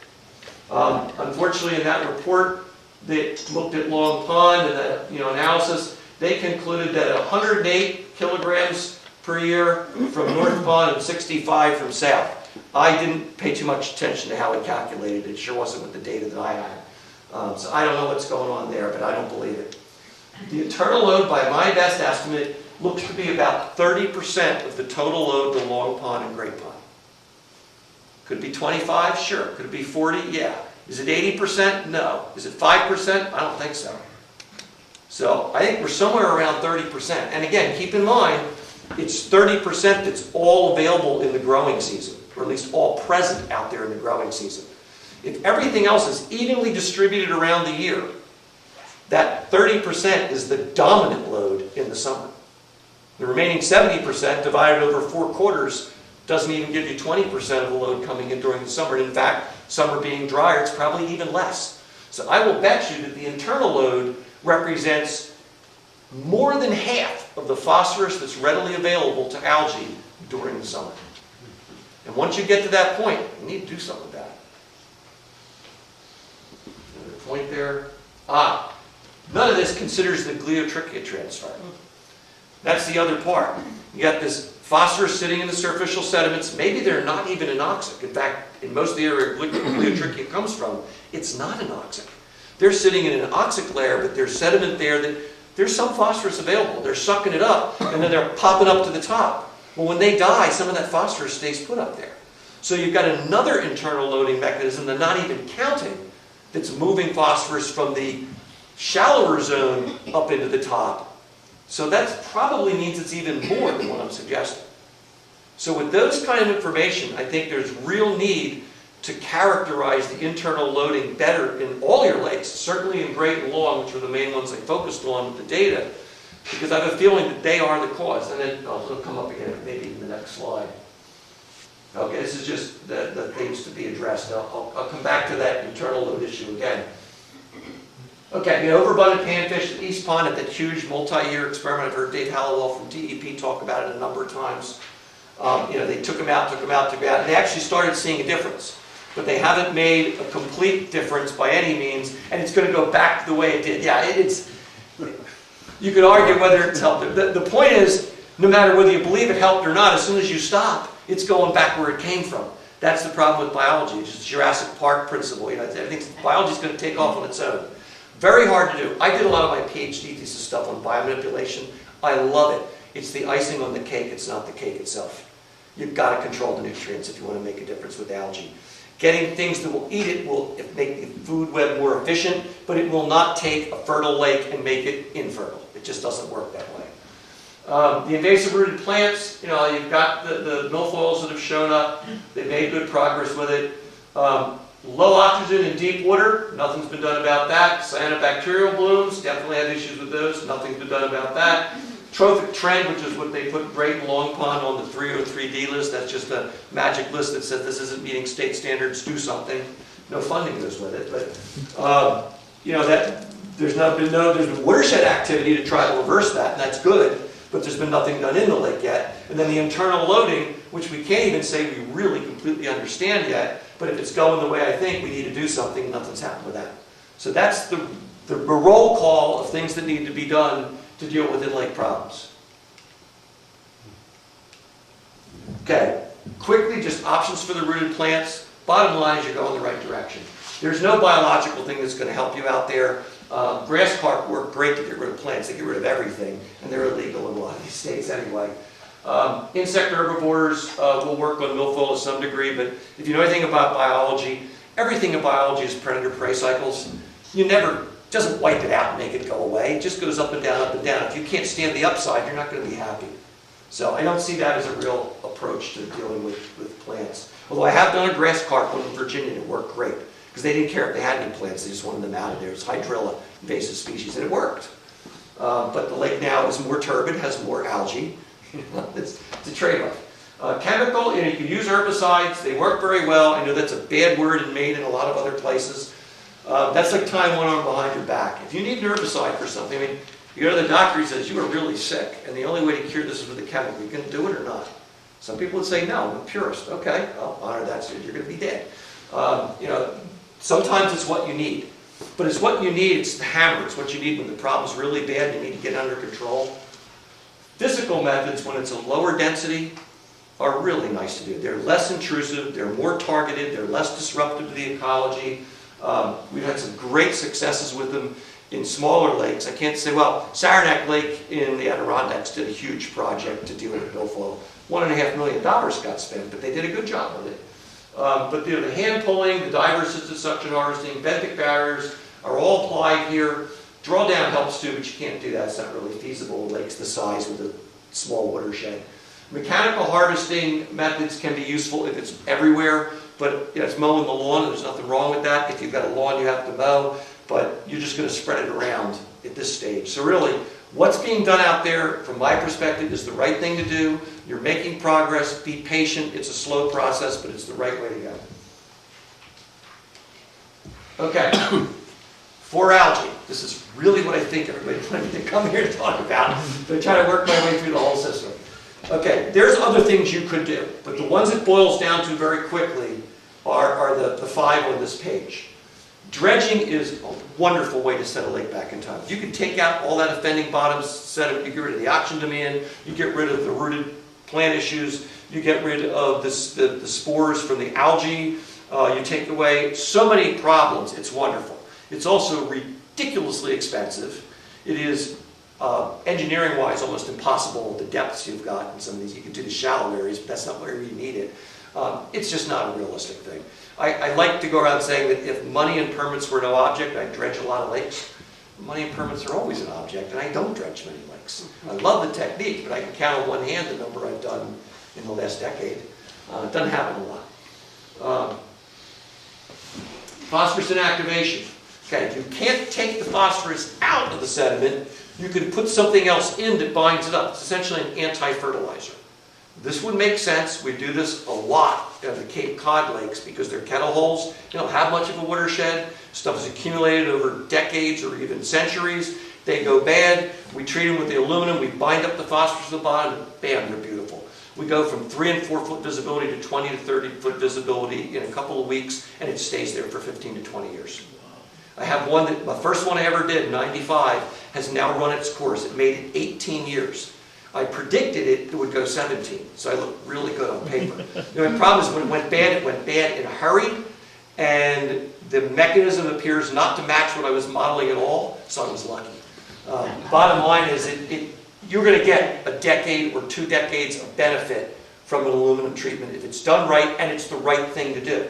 Unfortunately, in that report that looked at Long Pond and that analysis, they concluded that 108 kilograms per year from North Pond and 65 from South. I didn't pay too much attention to how it calculated it. It sure wasn't with the data that I had. So I don't know what's going on there, but I don't believe it. The internal load, by my best estimate, looks to be about 30% of the total load to Long Pond and Great Pond. Could it be 25? Sure. Could it be 40? Yeah. Is it 80%? No. Is it 5%? I don't think so. So I think we're somewhere around 30%. And again, keep in mind, it's 30% that's all available in the growing season, or at least all present out there in the growing season. If everything else is evenly distributed around the year, that 30% is the dominant load in the summer. The remaining 70% divided over 4 quarters doesn't even give you 20% of the load coming in during the summer. And in fact, summer being drier, it's probably even less. So I will bet you that the internal load represents more than half of the phosphorus that's readily available to algae during the summer. And once you get to that point, you need to do something about it. Another point there. None of this considers the gliotrichia transfer. That's the other part. You got this phosphorus sitting in the superficial sediments. Maybe they're not even anoxic. In fact, in most of the area gliotrichia comes from, it's not anoxic. They're sitting in an oxic layer, but there's sediment there that there's some phosphorus available. They're sucking it up, and then they're popping up to the top. Well, when they die, some of that phosphorus stays put up there. So you've got another internal loading mechanism they're not even counting that's moving phosphorus from the shallower zone up into the top. So that probably means it's even more than what I'm suggesting. So with those kind of information, I think there's real need to characterize the internal loading better in all your lakes, certainly in Great and Long, which were the main ones I focused on with the data, because I have a feeling that they are the cause. And then it'll come up again, maybe in the next slide. Okay, this is just the things to be addressed. I'll come back to that internal load issue again. Okay, the overabundant panfish at East Pond at that huge multi-year experiment. I've heard Dave Hallowell from DEP talk about it a number of times. They took them out, and they actually started seeing a difference. But they haven't made a complete difference by any means, and it's going to go back to the way it did. Yeah, you could argue whether it's helped. The point is, no matter whether you believe it helped or not, as soon as you stop, it's going back where it came from. That's the problem with biology. It's just Jurassic Park principle. Biology's going to take off on its own. Very hard to do. I did a lot of my PhD thesis stuff on biomanipulation. I love it. It's the icing on the cake. It's not the cake itself. You've got to control the nutrients if you want to make a difference with algae. Getting things that will eat it will make the food web more efficient, but it will not take a fertile lake and make it infertile. It just doesn't work that way. The invasive rooted plants, you know, you've got the milfoils that have shown up. They've made good progress with it. Low oxygen in deep water, nothing's been done about that. Cyanobacterial blooms, definitely have issues with those. Nothing's been done about that. Trophic trend, which is what they put Great and Long Pond on the 303D list. That's just a magic list that says this isn't meeting state standards, do something. No funding goes with it, but you know that there's been watershed activity to try to reverse that, and that's good. But there's been nothing done in the lake yet. And then the internal loading, which we can't even say we really completely understand yet. But if it's going the way I think, we need to do something. Nothing's happened with that. So that's the roll call of things that need to be done to deal with in-lake problems. Okay, quickly, just options for the rooted plants. Bottom line is you're going the right direction. There's no biological thing that's going to help you out there. Grass carp work great to get rid of plants. They get rid of everything, and they're illegal in a lot of these states anyway. Insect herbivores will work on milfoil to some degree, but if you know anything about biology, everything in biology is predator-prey cycles. Doesn't wipe it out and make it go away. It just goes up and down, up and down. If you can't stand the upside, you're not going to be happy. So I don't see that as a real approach to dealing with plants. Although I have done a grass carp one in Virginia that worked great, because they didn't care if they had any plants, they just wanted them out of there. It's hydrilla, invasive species, and it worked. But the lake now is more turbid, has more algae. It's a trade-off. Chemical, you can use herbicides, they work very well. I know that's a bad word in Maine and a lot of other places. That's like tying one arm behind your back. If you need an herbicide for something, I mean, you go to the doctor, he says, you are really sick, and the only way to cure this is with a chemical. You can do it or not. Some people would say, no, I'm a purist. Okay, I'll honor that, so you're going to be dead. Sometimes it's what you need. But it's what you need, it's the hammer. It's what you need when the problem's really bad and you need to get it under control. Physical methods, when it's a lower density, are really nice to do. They're less intrusive, they're more targeted, they're less disruptive to the ecology. We've had some great successes with them in smaller lakes. I can't say, well, Saranac Lake in the Adirondacks did a huge project to deal with milfoil. $1.5 million got spent, but they did a good job with it. But the hand pulling, the diver-assisted suction harvesting, benthic barriers are all applied here. Drawdown helps too, but you can't do that. It's not really feasible in lakes the size with a small watershed. Mechanical harvesting methods can be useful if it's everywhere, but it's mowing the lawn, and there's nothing wrong with that. If you've got a lawn you have to mow, but you're just going to spread it around at this stage. So really, what's being done out there, from my perspective, is the right thing to do. You're making progress. Be patient. It's a slow process, but it's the right way to go. Okay. For algae. This is really what I think everybody wanted to come here to talk about, but I try to work my way through the whole system. Okay, there's other things you could do, but the ones it boils down to very quickly are the 5 on this page. Dredging is a wonderful way to set a lake back in time. You can take out all that offending bottom sediment, you get rid of the oxygen demand, you get rid of the rooted plant issues, you get rid of the spores from the algae, you take away so many problems. It's wonderful. It's also ridiculously expensive. It is engineering-wise almost impossible with the depths you've got in some of these. You can do the shallow areas, but that's not where you need it. It's just not a realistic thing. I like to go around saying that if money and permits were no object, I'd dredge a lot of lakes. Money and permits are always an object, and I don't dredge many lakes. I love the technique, but I can count on one hand the number I've done in the last decade. It doesn't happen a lot. Phosphorus inactivation. Okay, if you can't take the phosphorus out of the sediment, you can put something else in that binds it up. It's essentially an anti-fertilizer. This would make sense. We do this a lot at the Cape Cod lakes because they're kettle holes. They don't have much of a watershed. Stuff is accumulated over decades or even centuries. They go bad. We treat them with the aluminum. We bind up the phosphorus at the bottom, and bam, they're beautiful. We go from 3 and 4 foot visibility to 20 to 30 foot visibility in a couple of weeks, and it stays there for 15 to 20 years. I have one that, my first one I ever did, 95, has now run its course. It made it 18 years. I predicted it would go 17, so I look really good on paper. The problem is when it went bad in a hurry, and the mechanism appears not to match what I was modeling at all, so I was lucky. Bottom line is you're going to get a decade or 2 decades of benefit from an aluminum treatment if it's done right and it's the right thing to do.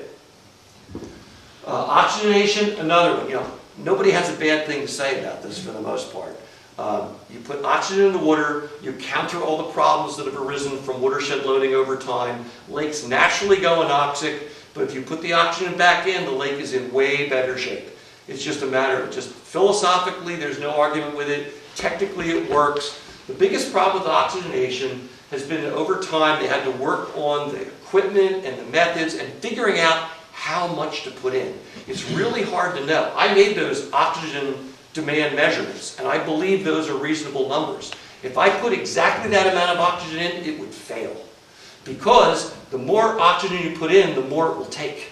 Oxygenation, another one. Nobody has a bad thing to say about this for the most part. You put oxygen in the water, you counter all the problems that have arisen from watershed loading over time. Lakes naturally go anoxic, but if you put the oxygen back in, the lake is in way better shape. It's just a matter of just philosophically, there's no argument with it. Technically, it works. The biggest problem with oxygenation has been that over time, they had to work on the equipment and the methods and figuring out how much to put in. It's really hard to know. I made those oxygen demand measurements, and I believe those are reasonable numbers. If I put exactly that amount of oxygen in, it would fail. Because the more oxygen you put in, the more it will take.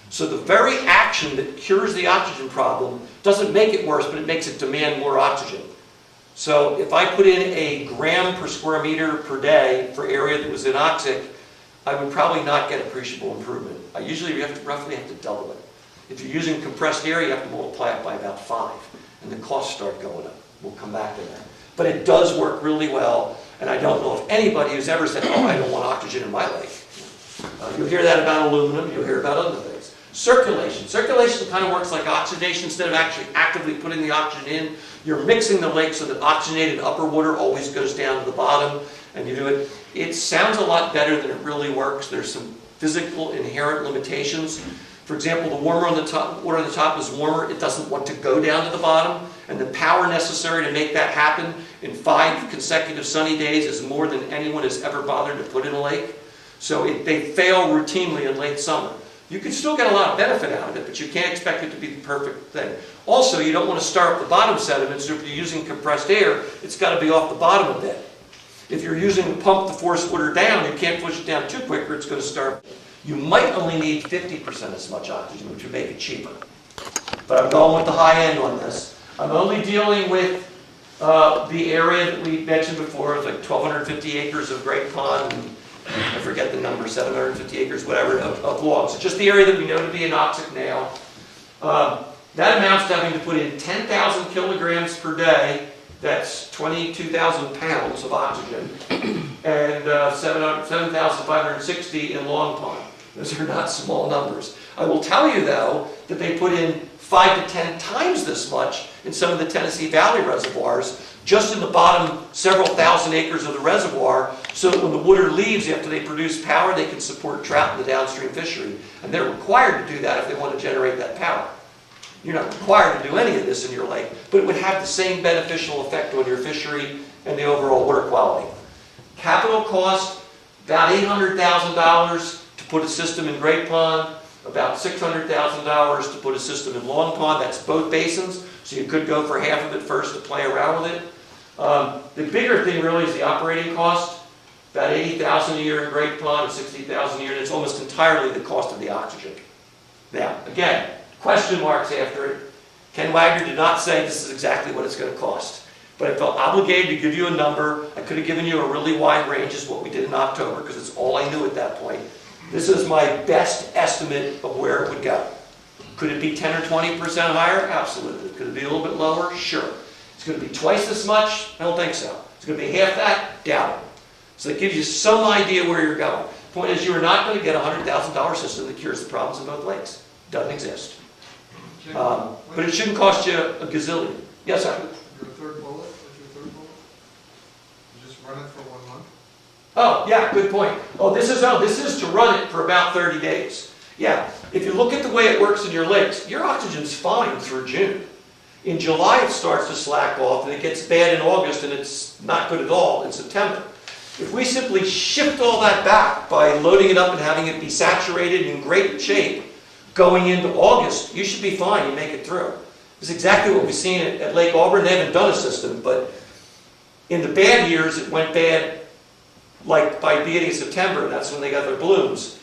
So the very action that cures the oxygen problem doesn't make it worse, but it makes it demand more oxygen. So if I put in a gram per square meter per day for area that was anoxic, I would probably not get appreciable improvement. I usually roughly have to double it. If you're using compressed air, you have to multiply it by about 5, and the costs start going up. We'll come back to that. But it does work really well, and I don't know if anybody who's ever said, oh, I don't want oxygen in my lake. You'll hear that about aluminum, you'll hear about other things. Circulation. Circulation kind of works like oxidation. Instead of actually actively putting the oxygen in, you're mixing the lake so that oxygenated upper water always goes down to the bottom, and you do it. It sounds a lot better than it really works. There's some physical inherent limitations. For example, the warmer on the top, water on the top is warmer, it doesn't want to go down to the bottom, and the power necessary to make that happen in 5 consecutive sunny days is more than anyone has ever bothered to put in a lake. So they fail routinely in late summer. You can still get a lot of benefit out of it, but you can't expect it to be the perfect thing. Also, you don't want to stir up the bottom sediments, so if you're using compressed air, it's got to be off the bottom a bit. If you're using the pump to force water down, you can't push it down too quick or it's going to stir up. You might only need 50% as much oxygen, which would make it cheaper. But I'm going with the high end on this. I'm only dealing with the area that we mentioned before, like 1,250 acres of Great Pond, and I forget the number, 750 acres, whatever, of logs. It's just the area that we know to be anoxic now. That amounts to having to put in 10,000 kilograms per day. That's 22,000 pounds of oxygen, and 7,560 in Long Pond. Those are not small numbers. I will tell you, though, that they put in 5 to 10 times this much in some of the Tennessee Valley reservoirs, just in the bottom several thousand acres of the reservoir, so that when the water leaves after they produce power, they can support trout in the downstream fishery. And they're required to do that if they want to generate that power. You're not required to do any of this in your lake, but it would have the same beneficial effect on your fishery and the overall water quality. Capital cost, about $800,000 to put a system in Great Pond, about $600,000 to put a system in Long Pond. That's both basins, so you could go for half of it first to play around with it. The bigger thing really is the operating cost, about $80,000 a year in Great Pond and $60,000 a year, and it's almost entirely the cost of the oxygen. Now, again, question marks after it. Ken Wagner did not say this is exactly what it's going to cost. But I felt obligated to give you a number. I could have given you a really wide range, is what we did in October, because it's all I knew at that point. This is my best estimate of where it would go. Could it be 10 or 20% higher? Absolutely. Could it be a little bit lower? Sure. It's going to be twice this much? I don't think so. It's going to be half that? Doubt it. So that gives you some idea where you're going. Point is, you are not going to get a $100,000 system that cures the problems in both lakes. It doesn't exist. But it shouldn't cost you a gazillion. Yes, sir? Your third bullet? What's your third bullet? You just run it for 1 month? Oh, yeah, good point. This is to run it for about 30 days. Yeah, if you look at the way it works in your lakes, your oxygen's fine through June. In July, it starts to slack off, and it gets bad in August, and it's not good at all in September. If we simply shift all that back by loading it up and having it be saturated in great shape, going into August, you should be fine, you make it through. It's exactly what we've seen at Lake Auburn. They haven't done a system, but in the bad years, it went bad like by the beginning of September, that's when they got their blooms.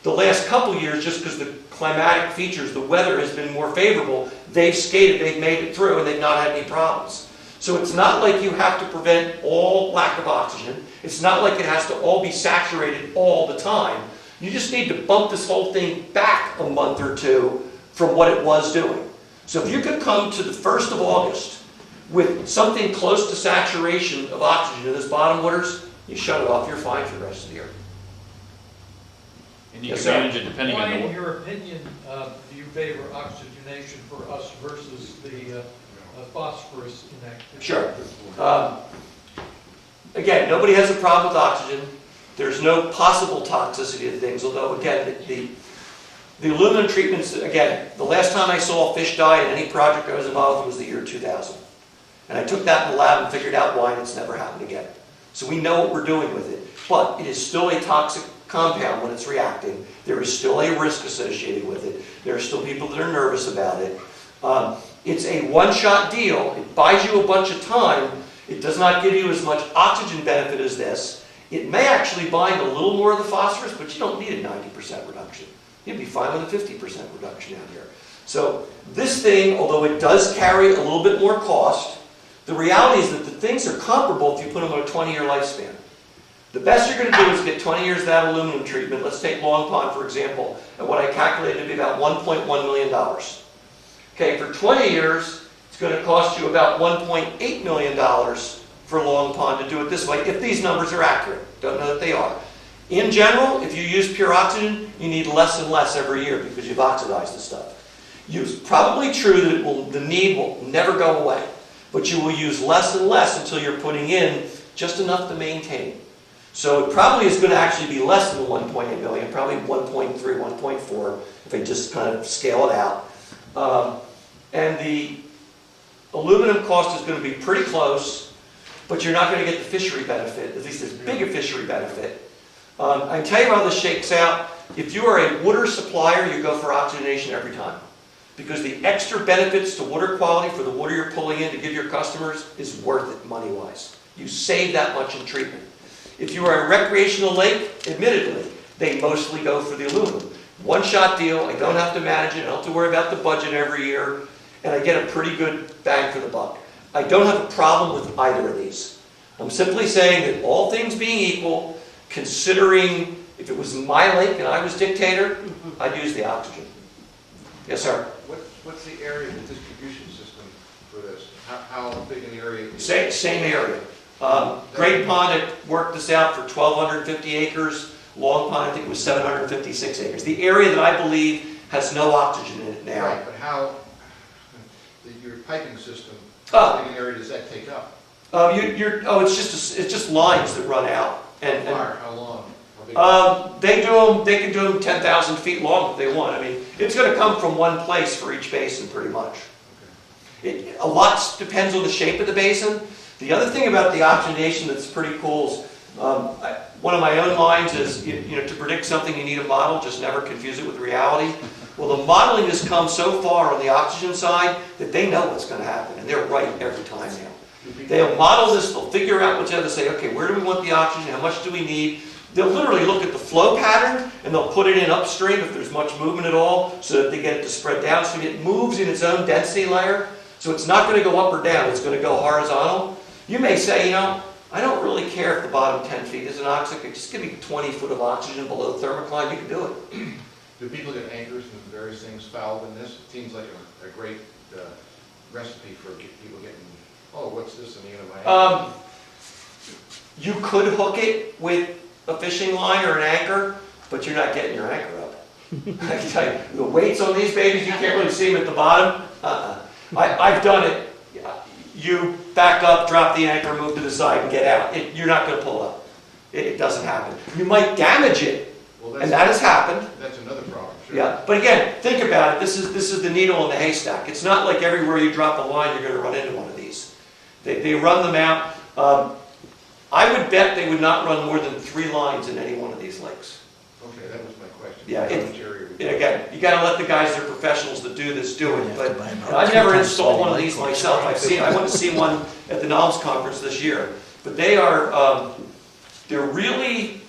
The last couple years, just because the climatic features, the weather has been more favorable, they've skated, they've made it through, and they've not had any problems. So it's not like you have to prevent all lack of oxygen. It's not like it has to all be saturated all the time. You just need to bump this whole thing back a month or two from what it was doing. So if you could come to the 1st of August with something close to saturation of oxygen in this bottom waters, you shut it off, you're fine for the rest of the year. And you Yes, can sir. manage it depending Why, on in the... your opinion, do you favor oxygenation for us versus the phosphorus in that. Sure. Again, nobody has a problem with oxygen. There's no possible toxicity of things, although again, the aluminum treatments, again, the last time I saw a fish die in any project I was involved in was the year 2000. And I took that in the lab and figured out why, and it's never happened again. So we know what we're doing with it. But it is still a toxic compound when it's reacting. There is still a risk associated with it. There are still people that are nervous about it. It's a one-shot deal. It buys you a bunch of time. It does not give you as much oxygen benefit as this. It may actually bind a little more of the phosphorus, but you don't need a 90% reduction. You'd be fine with a 50% reduction out here. So this thing, although it does carry a little bit more cost, the reality is that the things are comparable if you put them on a 20-year lifespan. The best you're going to do is get 20 years of that aluminum treatment. Let's take Long Pond, for example, at what I calculated to be about $1.1 million. Okay, for 20 years, it's going to cost you about $1.8 million for Long Pond to do it this way, if these numbers are accurate. Don't know that they are. In general, if you use pure oxygen, you need less and less every year because you've oxidized the stuff. It's probably true that the need will never go away, but you will use less and less until you're putting in just enough to maintain. So it probably is going to actually be less than 1.8 million, probably 1.3, 1.4, if I just kind of scale it out. And the aluminum cost is going to be pretty close, but you're not going to get the fishery benefit, at least as big a fishery benefit. I can tell you how this shakes out. If you are a water supplier, you go for oxygenation every time. Because the extra benefits to water quality for the water you're pulling in to give your customers is worth it money-wise. You save that much in treatment. If you are a recreational lake, admittedly, they mostly go for the aluminum. One-shot deal, I don't have to manage it, I don't have to worry about the budget every year, and I get a pretty good bang for the buck. I don't have a problem with either of these. I'm simply saying that all things being equal, considering if it was my lake and I was dictator, I'd use the oxygen. Yes, sir? What's the area of the distribution system for this? How big an area? Same area. Great Pond had worked this out for 1,250 acres. Long Pond, I think it was 756 acres. The area that I believe has no oxygen in it now. Right, but how, your piping system, how big an area does that take up? It's just lines that run out. And How long? How big? they can do them 10,000 feet long if they want. I mean, it's going to come from one place for each basin pretty much. A lot depends on the shape of the basin. The other thing about the oxygenation that's pretty cool is, one of my own lines is, to predict something you need a model, just never confuse it with reality. Well, the modeling has come so far on the oxygen side that they know what's going to happen, and they're right every time now. They'll model this, they'll figure out what you have to say, okay, where do we want the oxygen, how much do we need? They'll literally look at the flow pattern, and they'll put it in upstream if there's much movement at all, so that they get it to spread down, so it moves in its own density layer. So it's not going to go up or down, it's going to go horizontal. You may say, I don't really care if the bottom 10 feet is anoxic, just give me 20 foot of oxygen below thermocline, you can do it. Do people get anchors and various things fouled in this? It seems like a great recipe for people getting, oh, what's this in the end of my anchor? You could hook it with a fishing line or an anchor, but you're not getting your anchor up. I can tell you, the weights on these babies, you can't really see them at the bottom. I've done it. You back up, drop the anchor, move to the side, and get out. You're not going to pull up. It doesn't happen. You might damage it, and that has happened. That's another problem, sure. Yeah, but again, think about it. This is the needle in the haystack. It's not like everywhere you drop a line, you're going to run into one of these. They run them out. I would bet they would not run more than 3 lines in any one of these lakes. Okay, that was my question. Yeah, How much area would you- again, you got to let the guys that are professionals that do this do it. But I've never installed one of these myself. I went to see one at the NOMS conference this year. But they are, they're really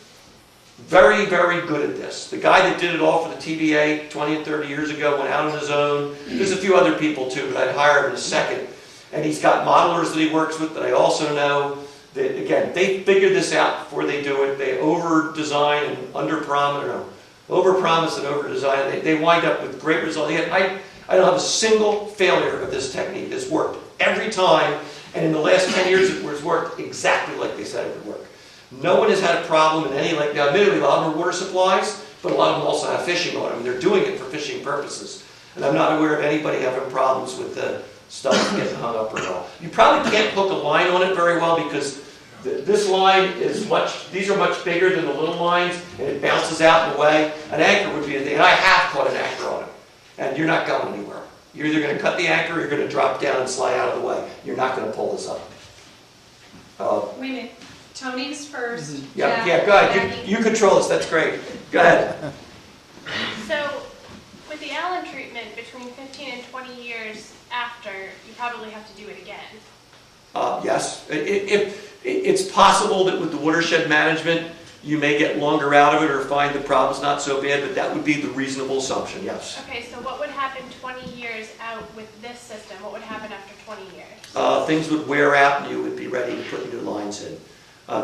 very, very good at this. The guy that did it all for the TBA 20 and 30 years ago went out on his own. There's a few other people too, but I'd hire him in a second. And he's got modelers that he works with that I also know. That, again, they figure this out before they do it. They over-design and under-promise, over-promise and over-design. They wind up with great results. Again, I don't have a single failure of this technique. It's worked every time. And in the last 10 years, it's worked exactly like they said it would work. No one has had a problem in any lake. Now, admittedly, a lot of them are water supplies, but a lot of them also have fishing on them. They're doing it for fishing purposes. And I'm not aware of anybody having problems with the stuff's getting hung up or all. You probably can't hook a line on it very well because this line is these are much bigger than the little lines, and it bounces out and away. An anchor would be a thing, and I have caught an anchor on it, and you're not going anywhere. You're either going to cut the anchor or you're going to drop down and slide out of the way. You're not going to pull this up. Wait a minute, Tony's first. Yeah, Jack, go ahead. Maggie. You control this. That's great. Go ahead. So, with the Allen treatment, between 15 and 20 years after, you probably have to do it again. Yes. It's possible that with the watershed management, you may get longer out of it or find the problem's not so bad, but that would be the reasonable assumption, yes. Okay, so what would happen 20 years out with this system? What would happen after 20 years? Things would wear out and you would be ready to put new lines in.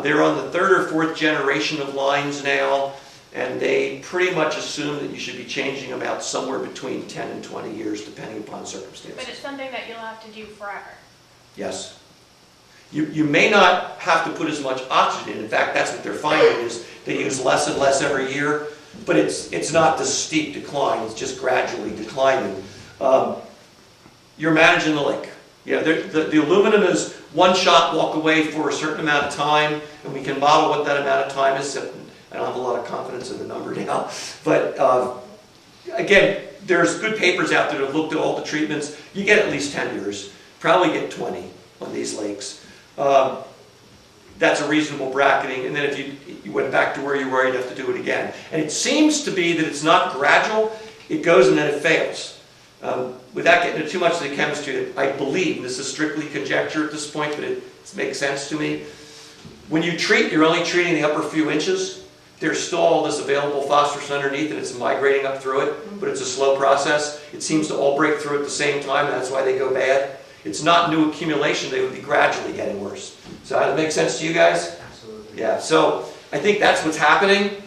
They're on the third or fourth generation of lines now, and they pretty much assume that you should be changing them out somewhere between 10 and 20 years, depending upon circumstances. But it's something that you'll have to do forever. Yes. You may not have to put as much oxygen in. In fact, that's what they're finding is they use less and less every year, but it's not this steep decline. It's just gradually declining. You're managing the lake. Yeah, the aluminum is one shot walk away for a certain amount of time, and we can model what that amount of time is. I don't have a lot of confidence in the number now, but again, there's good papers out there that have looked at all the treatments. You get at least 10 years, probably get 20 on these lakes. That's a reasonable bracketing, and then if you went back to where you were, you'd have to do it again. And it seems to be that it's not gradual, it goes and then it fails. Without getting into too much of the chemistry, I believe, and this is strictly conjecture at this point, but it makes sense to me. When you treat, you're only treating the upper few inches. There's still all this available phosphorus underneath, and it's migrating up through it, but it's a slow process. It seems to all break through at the same time, and that's why they go bad. It's not new accumulation, they would be gradually getting worse. So does that make sense to you guys? Absolutely. Yeah, so I think that's what's happening.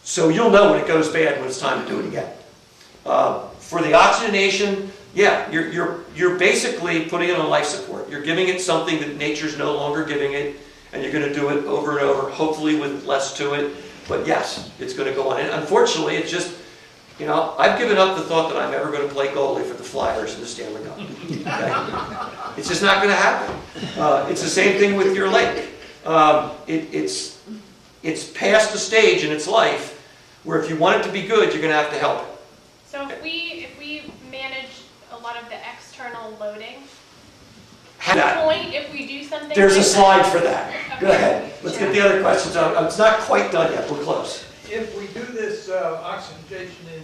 So you'll know when it goes bad when it's time to do it again. For the oxygenation, yeah, you're basically putting it on life support. You're giving it something that nature's no longer giving it, and you're going to do it over and over, hopefully with less to it. But yes, it's going to go on. And unfortunately, it's just, you know, I've given up the thought that I'm ever going to play goalie for the Flyers in the Stanley Cup. Okay? It's just not going to happen. It's the same thing with your lake. It's past the stage in its life where if you want it to be good, you're going to have to help it. So if we manage a lot of the external loading, That- point if we do something There's a like slide that? for that. Go ahead. Let's get the other questions on. It's not quite done yet. We're close. If we do this oxygenation in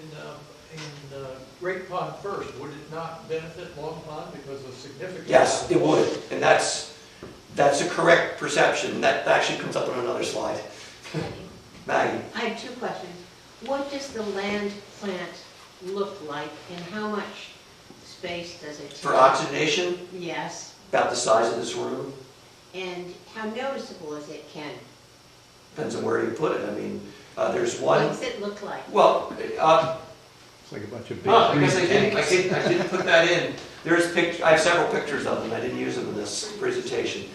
Great Pond first, would it not benefit Long Pond because of significant? Yes, it would. And that's a correct perception. That actually comes up on another slide. Maggie. I have two questions. What does the land plant look like, and how much space does it take? For oxygenation, Yes, about the size of this room. and how noticeable is it, Ken? Depends on where you put it. I mean, there's one. What does it look like? Well, It's like a bunch of big I guess I green didn't put that in. I have several pictures of them. I didn't use them in this presentation.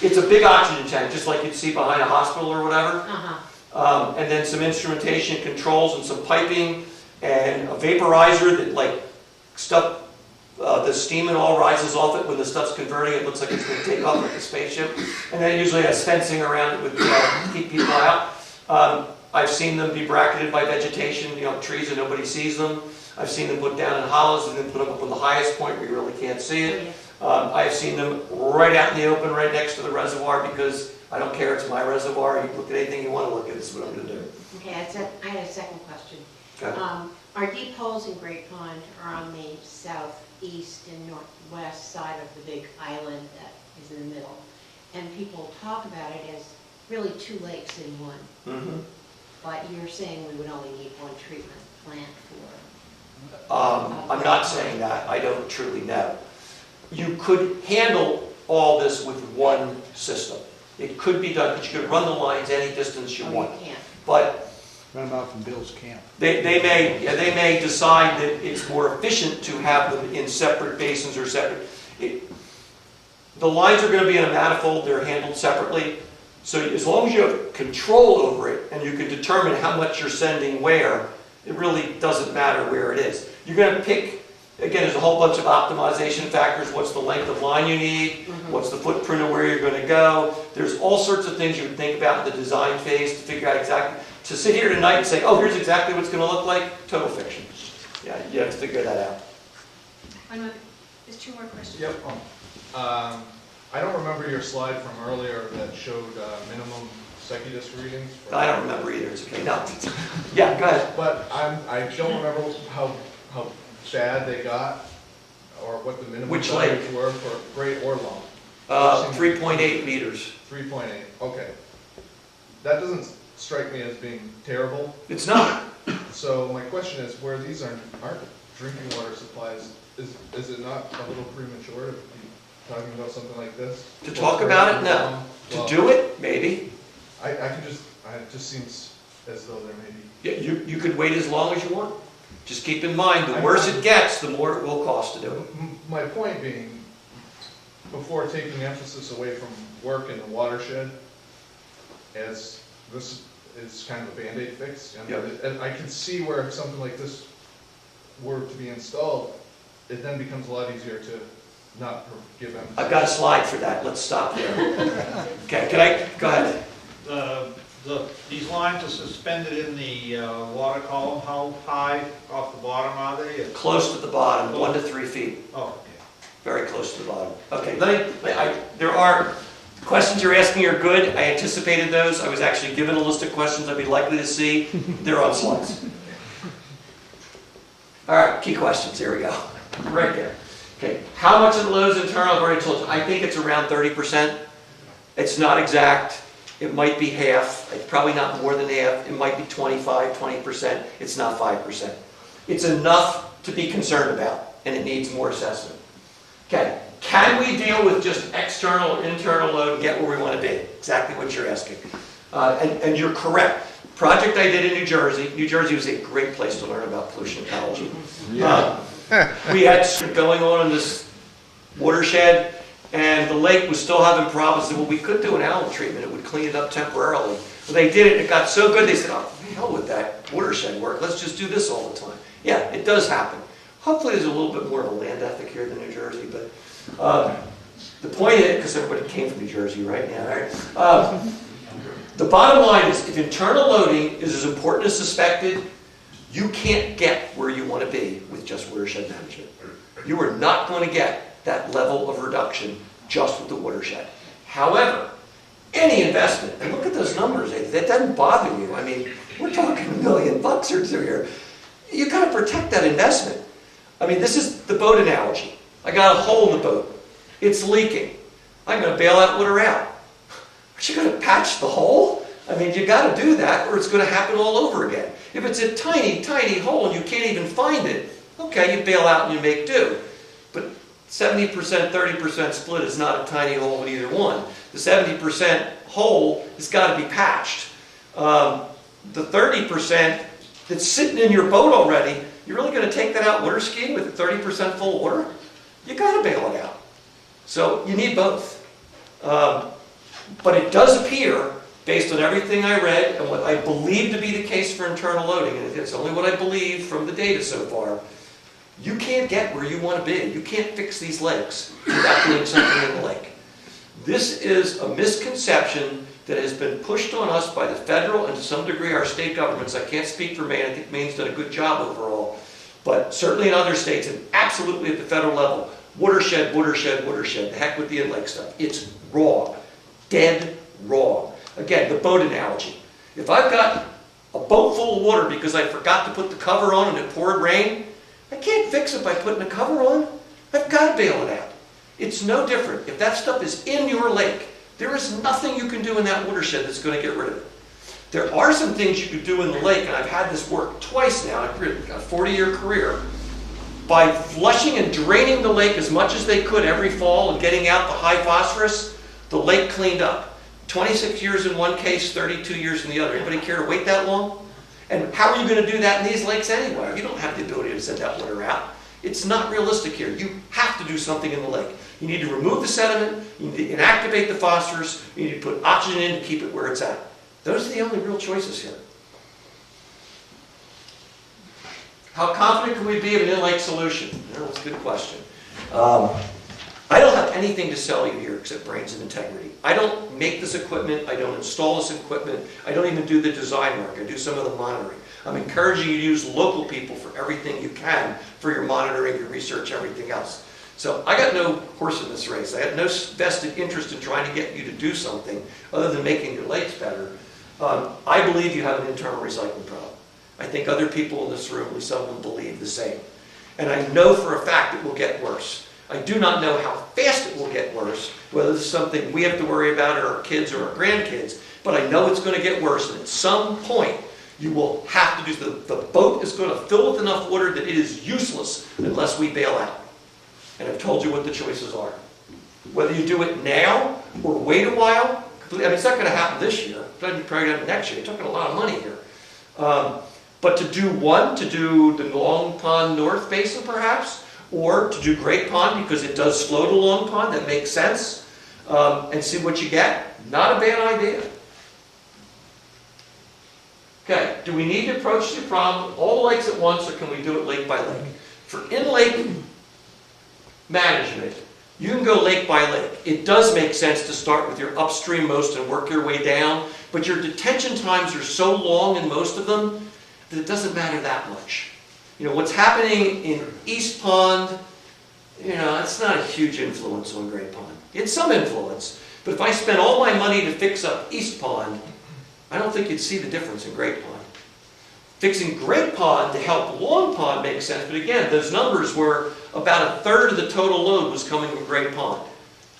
It's a big oxygen tank, just like you'd see behind a hospital or whatever. Uh-huh. And then some instrumentation controls and some piping and a vaporizer that like stuff, the steam and all rises off it when the stuff's converting. It looks like it's going to take off like a spaceship. And then it usually has fencing around it with keep people out. I've seen them be bracketed by vegetation, trees and nobody sees them. I've seen them put down in hollows and then put them up on the highest point where you really can't see it. I've seen them right out in the open, right next to the reservoir, because I don't care, it's my reservoir. You can look at anything you want to look at, this is what I'm going to do. Okay, I had a second question. Okay. Our deep holes in Great Pond are on the southeast and northwest side of the big island that is in the middle. And people talk about it as really two lakes in one. Mm-hmm. But you're saying we would only need one treatment plant for... I'm not saying that. I don't truly know. You could handle all this with one system. It could be done, but you could run the lines any distance you want. You can't. But Run them out from Bill's camp. they may decide that it's more efficient to have them in separate basins or separate. The lines are going to be in a manifold. They're handled separately. So as long as you have control over it and you can determine how much you're sending where, it really doesn't matter where it is. You're going to pick Again, there's a whole bunch of optimization factors. What's the length of line you need? What's the footprint of where you're going to go? There's all sorts of things you would think about in the design phase to figure out exactly. To sit here tonight and say, oh, here's exactly what it's going to look like, total fiction. Yeah, you have to figure that out. There's two more questions. Yep. I don't remember your slide from earlier that showed minimum Secudus readings. I don't remember either. It's okay. No. Yeah, go ahead. But I don't remember how bad they got, or what the minimum Which values lake? were for great or long. 3.8 meters. 3.8, okay. That doesn't strike me as being terrible. It's not. So my question is, where these aren't drinking water supplies, is it not a little premature to be talking about something like this? To talk about it? No. Well, To do it? Maybe. it just seems as though there may be. Yeah, you could wait as long as you want. Just keep in mind, the worse it gets, the more it will cost to do it. My point being, before taking emphasis away from work in the watershed, as this is kind of a Band-Aid fix, and I can see where if something like this were to be installed, it then becomes a lot easier to not give emphasis. I've got a slide for that. Let's stop there. Okay, go ahead. These lines are suspended in the water column. How high off the bottom are they? Close to the bottom, 1 to 3 feet. Oh, okay. Very close to the bottom. Okay, there are questions you're asking are good. I anticipated those. I was actually given a list of questions I'd be likely to see. They're on slides. All right, key questions. Here we go. Right there. Okay, how much of the load is internal? I've already told you. I think it's around 30%. It's not exact. It might be half. It's probably not more than half. It might be 25, 20%. It's not 5%. It's enough to be concerned about, and it needs more assessment. Okay, can we deal with just external or internal load and get where we want to be? Exactly what you're asking. And you're correct. Project I did in New Jersey was a great place to learn about pollution ecology. We had going on in this watershed, and the lake was still having problems. They said, well, we could do an alum treatment. It would clean it up temporarily. Well, they did it, and it got so good, they said, oh, hell with that watershed work. Let's just do this all the time. Yeah, it does happen. Hopefully there's a little bit more of a land ethic here than New Jersey, but the point is, because everybody came from New Jersey right now, right? The bottom line is, if internal loading is as important as suspected, you can't get where you want to be with just watershed management. You are not going to get that level of reduction just with the watershed. However, any investment, and look at those numbers, that doesn't bother you. I mean, we're talking $1 million or two here. You got to protect that investment. I mean, this is the boat analogy. I got a hole in the boat. It's leaking. I'm going to bail that water out. But you got to patch the hole? I mean, you got to do that or it's going to happen all over again. If it's a tiny, tiny hole and you can't even find it, okay, you bail out and you make do. But 70%, 30% split is not a tiny hole in either one. The 70% hole has got to be patched. The 30% that's sitting in your boat already, you're really going to take that out water skiing with 30% full water? You got to bail it out. So you need both. But it does appear, based on everything I read and what I believe to be the case for internal loading, and it's only what I believe from the data so far, you can't get where you want to be. You can't fix these lakes without doing something in the lake. This is a misconception that has been pushed on us by the federal and to some degree our state governments. I can't speak for Maine. I think Maine's done a good job overall. But certainly in other states and absolutely at the federal level, watershed, watershed, watershed. The heck with the in-lake stuff. It's wrong. Dead wrong. Again, the boat analogy. If I've got a boat full of water because I forgot to put the cover on and it poured rain, I can't fix it by putting a cover on. I've got to bail it out. It's no different. If that stuff is in your lake, there is nothing you can do in that watershed that's going to get rid of it. There are some things you could do in the lake, and I've had this work twice now. I've got a 40-year career. By flushing and draining the lake as much as they could every fall and getting out the high phosphorus, the lake cleaned up. 26 years in one case, 32 years in the other. Anybody care to wait that long? And how are you going to do that in these lakes anyway? You don't have the ability to send that water out. It's not realistic here. You have to do something in the lake. You need to remove the sediment, you need to inactivate the phosphorus, you need to put oxygen in to keep it where it's at. Those are the only real choices here. How confident can we be of an in-lake solution? Well, that's a good question. I don't have anything to sell you here except brains and integrity. I don't make this equipment, I don't install this equipment, I don't even do the design work, I do some of the monitoring. I'm encouraging you to use local people for everything you can for your monitoring, your research, everything else. So I got no horse in this race. I have no vested interest in trying to get you to do something other than making your lakes better. I believe you have an internal recycling problem. I think other people in this room, at least some of them, believe the same. And I know for a fact it will get worse. I do not know how fast it will get worse, whether this is something we have to worry about or our kids or our grandkids, but I know it's going to get worse, and at some point you will have to do, the boat is going to fill with enough water that it is useless unless we bail out. And I've told you what the choices are. Whether you do it now or wait a while, I mean, it's not going to happen this year, it's probably going to happen next year. You're talking a lot of money here. But to do the Long Pond North Basin perhaps, or to do Great Pond because it does flow to Long Pond, that makes sense, and see what you get, not a bad idea. Okay, do we need to approach the problem all the lakes at once, or can we do it lake by lake? For in-lake management, you can go lake by lake. It does make sense to start with your upstream most and work your way down, but your detention times are so long in most of them that it doesn't matter that much. You know, what's happening in East Pond, you know, it's not a huge influence on Great Pond. It's some influence, but if I spent all my money to fix up East Pond, I don't think you'd see the difference in Great Pond. Fixing Great Pond to help Long Pond makes sense, but again, those numbers were about a third of the total load was coming from Great Pond.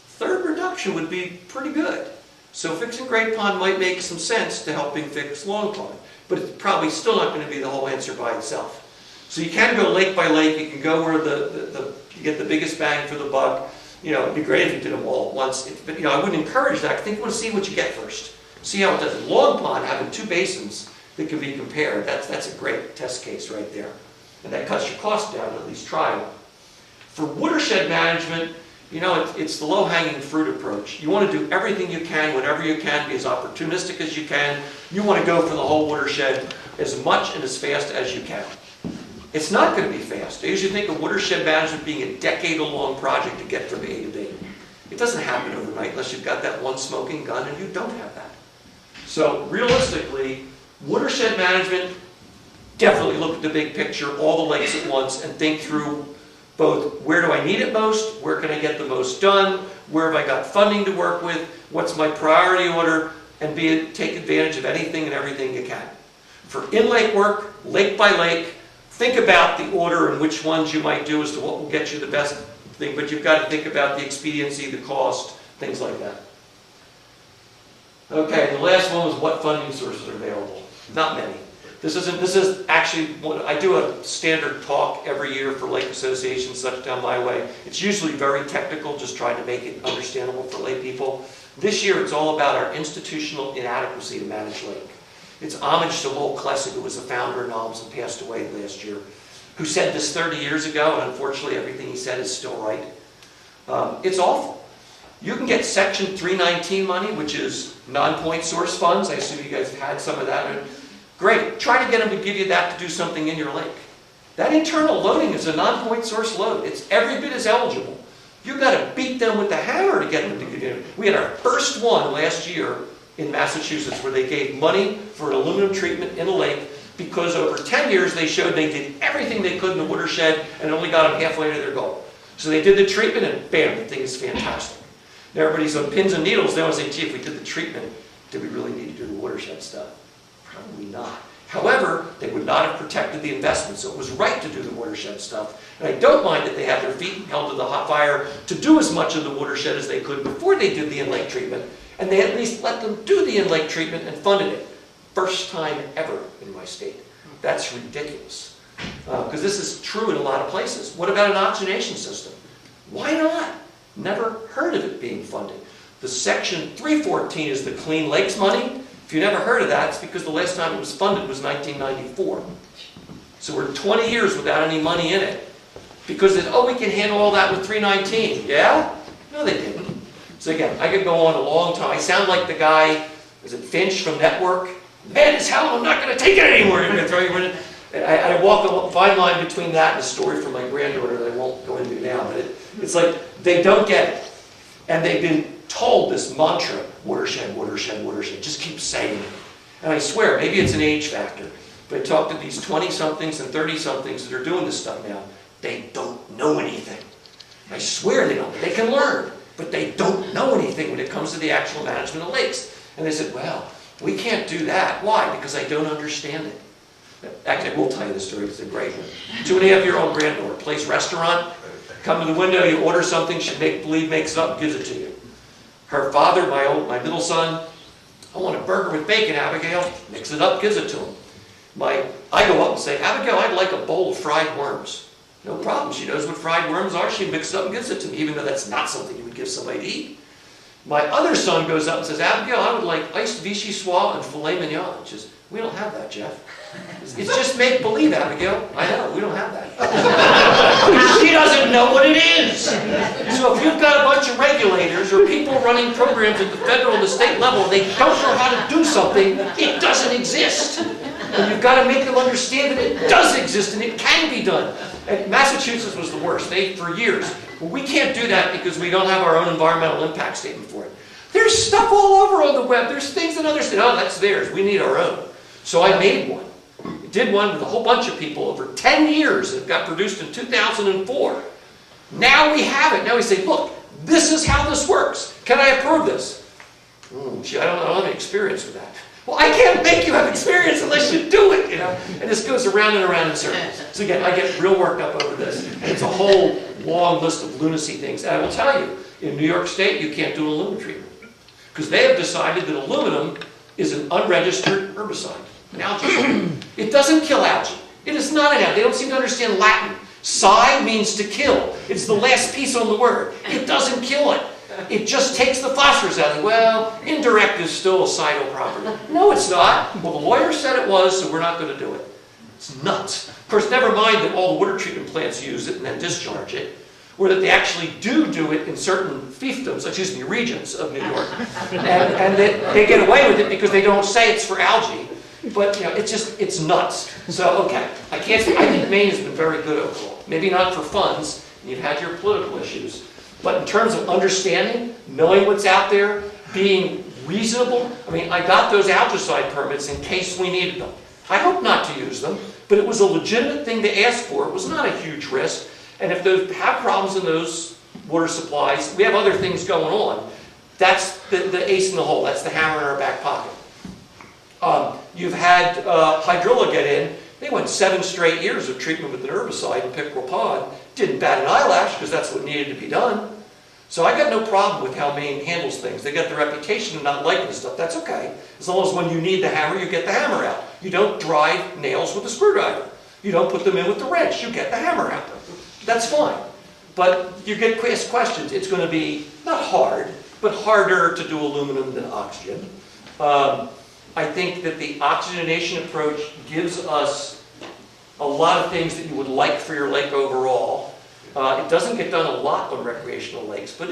Third reduction would be pretty good. So fixing Great Pond might make some sense to helping fix Long Pond, but it's probably still not going to be the whole answer by itself. So you can go lake by lake, you can go where you get the biggest bang for the buck. You know, it'd be great if you did them all at once, but you know, I wouldn't encourage that. I think you want to see what you get first. See how it does. Long Pond, having two basins that can be compared, that's a great test case right there. And that cuts your cost down, at least try it. For watershed management, you know, it's the low-hanging fruit approach. You want to do everything you can, whatever you can, be as opportunistic as you can. You want to go for the whole watershed as much and as fast as you can. It's not going to be fast. I usually think of watershed management being a decade-long project to get from A to B. It doesn't happen overnight unless you've got that one smoking gun, and you don't have that. So realistically, watershed management, definitely look at the big picture, all the lakes at once, and think through both where do I need it most, where can I get the most done, where have I got funding to work with, what's my priority order, and take advantage of anything and everything you can. For in-lake work, lake by lake, think about the order and which ones you might do as to what will get you the best thing, but you've got to think about the expediency, the cost, things like that. Okay, and the last one was what funding sources are available. Not many. This is actually, I do a standard talk every year for lake associations, such down my way. It's usually very technical, just trying to make it understandable for lay people. This year it's all about our institutional inadequacy to manage lake. It's homage to Lowell Klessig, who was the founder of NOMS and passed away last year, who said this 30 years ago, and unfortunately everything he said is still right. It's awful. You can get Section 319 money, which is non-point source funds. I assume you guys had some of that. Great. Try to get them to give you that to do something in your lake. That internal loading is a non-point source load. It's every bit as eligible. You've got to beat them with the hammer to get them to give you. We had our first one last year in Massachusetts where they gave money for an aluminum treatment in a lake because over 10 years they showed they did everything they could in the watershed and only got them halfway to their goal. So they did the treatment and bam, the thing is fantastic. Now everybody's on pins and needles. They want to say, gee, if we did the treatment, did we really need to do the watershed stuff? Probably not. However, they would not have protected the investment, so it was right to do the watershed stuff. And I don't mind that they had their feet held to the hot fire to do as much of the watershed as they could before they did the in-lake treatment, and they at least let them do the in-lake treatment and funded it. First time ever in my state. That's ridiculous. Because this is true in a lot of places. What about an oxygenation system? Why not? Never heard of it being funded. The Section 314 is the Clean Lakes money. If you never heard of that, it's because the last time it was funded was 1994. So we're 20 years without any money in it. Because, we can handle all that with 319. Yeah? No, they didn't. So again, I could go on a long time. I sound like the guy, is it Finch from Network? Mad as hell, I'm not going to take it anymore. You're going to throw your money. I walk a fine line between that and a story from my granddaughter that I won't go into now, but it's like they don't get it. And they've been told this mantra, watershed, watershed, watershed, just keep saying it. And I swear, maybe it's an age factor, but I talk to these 20-somethings and 30-somethings that are doing this stuff now. They don't know anything. I swear they don't. They can learn, but they don't know anything when it comes to the actual management of lakes. And they said, well, we can't do that. Why? Because I don't understand it. Actually, I will tell you this story, it's a great one. 2.5-year-old granddaughter plays restaurant, come to the window, you order something, she make-believe makes it up and gives it to you. Her father, my middle son, I want a burger with bacon, Abigail, mix it up, gives it to him. I go up and say, Abigail, I'd like a bowl of fried worms. No problem, she knows what fried worms are, she mixes it up and gives it to me, even though that's not something you would give somebody to eat. My other son goes up and says, Abigail, I would like iced vichyssoise and filet mignon. She says, we don't have that, Jeff. It's just make-believe, Abigail. I know, we don't have that. She doesn't know what it is. So if you've got a bunch of regulators or people running programs at the federal and the state level, they don't know how to do something, it doesn't exist. And you've got to make them understand that it does exist and it can be done. And Massachusetts was the worst. For years, well, we can't do that because we don't have our own environmental impact statement for it. There's stuff all over on the web. There's things that others say, oh, that's theirs. We need our own. So I made one. Did one with a whole bunch of people over 10 years. It got produced in 2004. Now we have it. Now we say, look, this is how this works. Can I approve this? Gee, I don't have any experience with that. Well, I can't make you have experience unless you do it, you know. And this goes around and around in circles. So again, I get real worked up over this. And it's a whole long list of lunacy things. And I will tell you, in New York State, you can't do an aluminum treatment. Because they have decided that aluminum is an unregistered herbicide, an algae. It doesn't kill algae. It is not an algae. They don't seem to understand Latin. Psi means to kill. It's the last piece on the word. It doesn't kill it. It just takes the phosphorus out of it. Well, indirect is still a cyto property. No, it's not. Well, the lawyer said it was, so we're not going to do it. It's nuts. Of course, never mind that all the water treatment plants use it and then discharge it, or that they actually do it in certain fiefdoms, regions of New York, and that they get away with it because they don't say it's for algae. But you know, it's nuts. So okay, I think Maine has been very good overall. Maybe not for funds. You've had your political issues. But in terms of understanding, knowing what's out there, being reasonable, I mean, I got those algicide permits in case we needed them. I hope not to use them, but it was a legitimate thing to ask for. It was not a huge risk. And if they have problems in those water supplies, we have other things going on. That's the ace in the hole. That's the hammer in our back pocket. You've had hydrilla get in. They went 7 straight years of treatment with an herbicide in Pickerel Pond. Didn't bat an eyelash because that's what needed to be done. So I got no problem with how Maine handles things. They got the reputation of not liking this stuff. That's okay. As long as when you need the hammer, you get the hammer out. You don't drive nails with a screwdriver. You don't put them in with the wrench. You get the hammer out. That's fine. But you get asked questions. It's going to be not hard, but harder to do aluminum than oxygen. I think that the oxygenation approach gives us a lot of things that you would like for your lake overall. It doesn't get done a lot on recreational lakes, but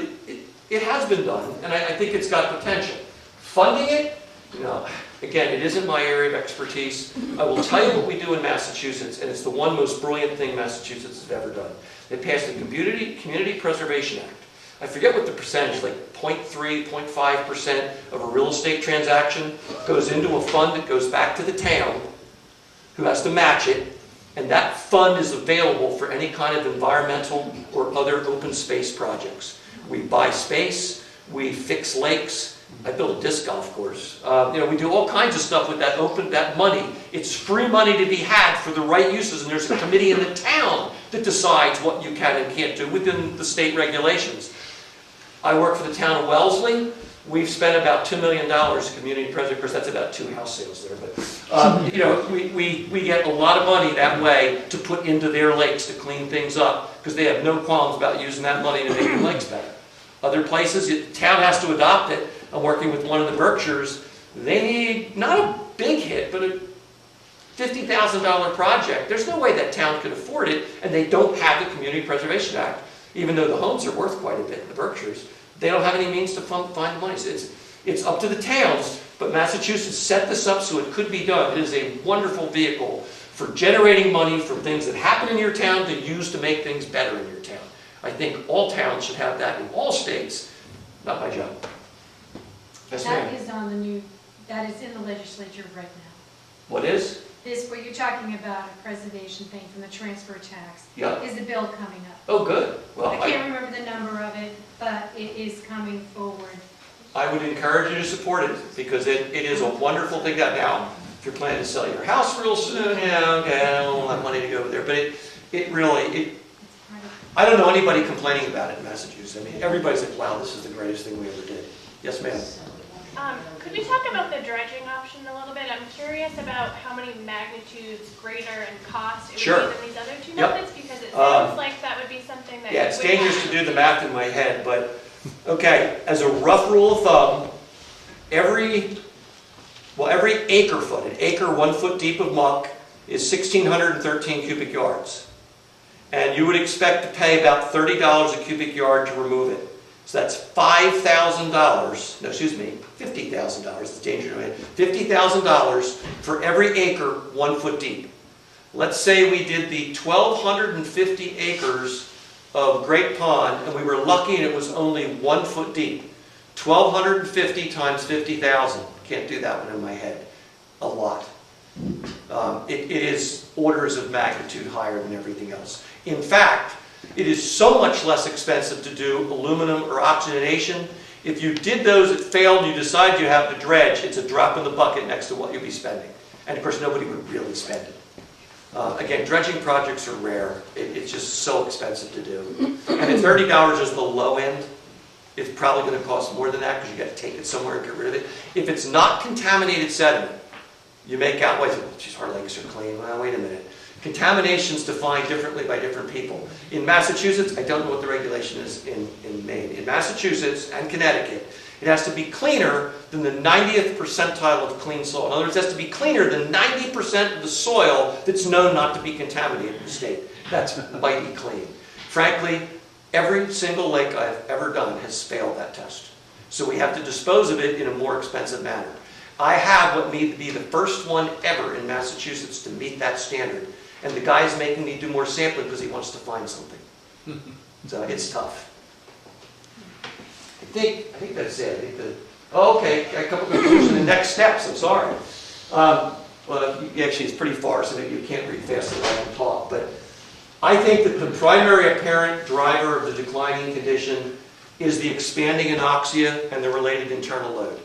it has been done, and I think it's got potential. Funding it, no. Again, it isn't my area of expertise. I will tell you what we do in Massachusetts, and it's the one most brilliant thing Massachusetts has ever done. They passed the Community Preservation Act. I forget what the percentage, like 0.3, 0.5% of a real estate transaction goes into a fund that goes back to the town, who has to match it, and that fund is available for any kind of environmental or other open space projects. We buy space, we fix lakes. I built a disc golf course. We do all kinds of stuff with that money. It's free money to be had for the right uses, and there's a committee in the town that decides what you can and can't do within the state regulations. I work for the town of Wellesley. We've spent about $2 million in community preservation. Of course, that's about 2 house sales there. But we get a lot of money that way to put into their lakes to clean things up because they have no qualms about using that money to make the lakes better. Other places, the town has to adopt it. I'm working with one of the Berkshires. They need not a big hit, but a $50,000 project. There's no way that town could afford it, and they don't have the Community Preservation Act. Even though the homes are worth quite a bit in the Berkshires, they don't have any means to find the money. So it's up to the towns, but Massachusetts set this up so it could be done. It is a wonderful vehicle for generating money from things that happen in your town to use to make things better in your town. I think all towns should have that in all states, not my job. Yes, That ma'am. is that is in the legislature right now. What is? This, what you're talking about, a preservation thing from the transfer tax, Yeah. is a bill coming up. Oh, good. Well, I can't remember the number of it, but it is coming forward. I would encourage you to support it because it is a wonderful thing. Now, if you're planning to sell your house real soon, yeah, okay, I don't have money to go over there. But it really, It's part of I don't know anybody complaining about it in Massachusetts. I mean, everybody's like, wow, this is the greatest thing we ever did. Yes, ma'am. Could we talk about the dredging option a little bit? I'm curious about how many magnitudes greater in cost it Sure. would be than these other two Yep. methods, because it sounds like that would be something that Yeah, you it's would dangerous want. to do the math in my head, but, okay, as a rough rule of thumb, every acre foot, an acre 1 foot deep of muck is 1,613 cubic yards. And you would expect to pay about $30 a cubic yard to remove it. So that's $50,000 it's dangerous to me, $50,000 for every acre 1 foot deep. Let's say we did the 1,250 acres of Great Pond, and we were lucky and it was only 1 foot deep. 1,250 times 50,000. Can't do that one in my head. A lot. It is orders of magnitude higher than everything else. In fact, it is so much less expensive to do aluminum or oxygenation. If you did those, it failed, you decide you have to dredge, it's a drop in the bucket next to what you'll be spending. And of course, nobody would really spend it. Again, dredging projects are rare. It's just so expensive to do. And if $30 is the low end, it's probably going to cost more than that because you got to take it somewhere and get rid of it. If it's not contaminated sediment, you make out, well, geez, our lakes are clean. Well, wait a minute. Contamination is defined differently by different people. In Massachusetts, I don't know what the regulation is in Maine. In Massachusetts and Connecticut, it has to be cleaner than the 90th percentile of clean soil. In other words, it has to be cleaner than 90% of the soil that's known not to be contaminated in the state. That's mighty clean. Frankly, every single lake I've ever done has failed that test. So we have to dispose of it in a more expensive manner. I have what may be the first one ever in Massachusetts to meet that standard. And the guy's making me do more sampling because he wants to find something. So it's tough. I think that's it. Okay, a couple of conclusions. The next steps, I'm sorry. Well, actually, it's pretty far, so maybe you can't read fast enough I can talk. But I think that the primary apparent driver of the declining condition is the expanding anoxia and the related internal load.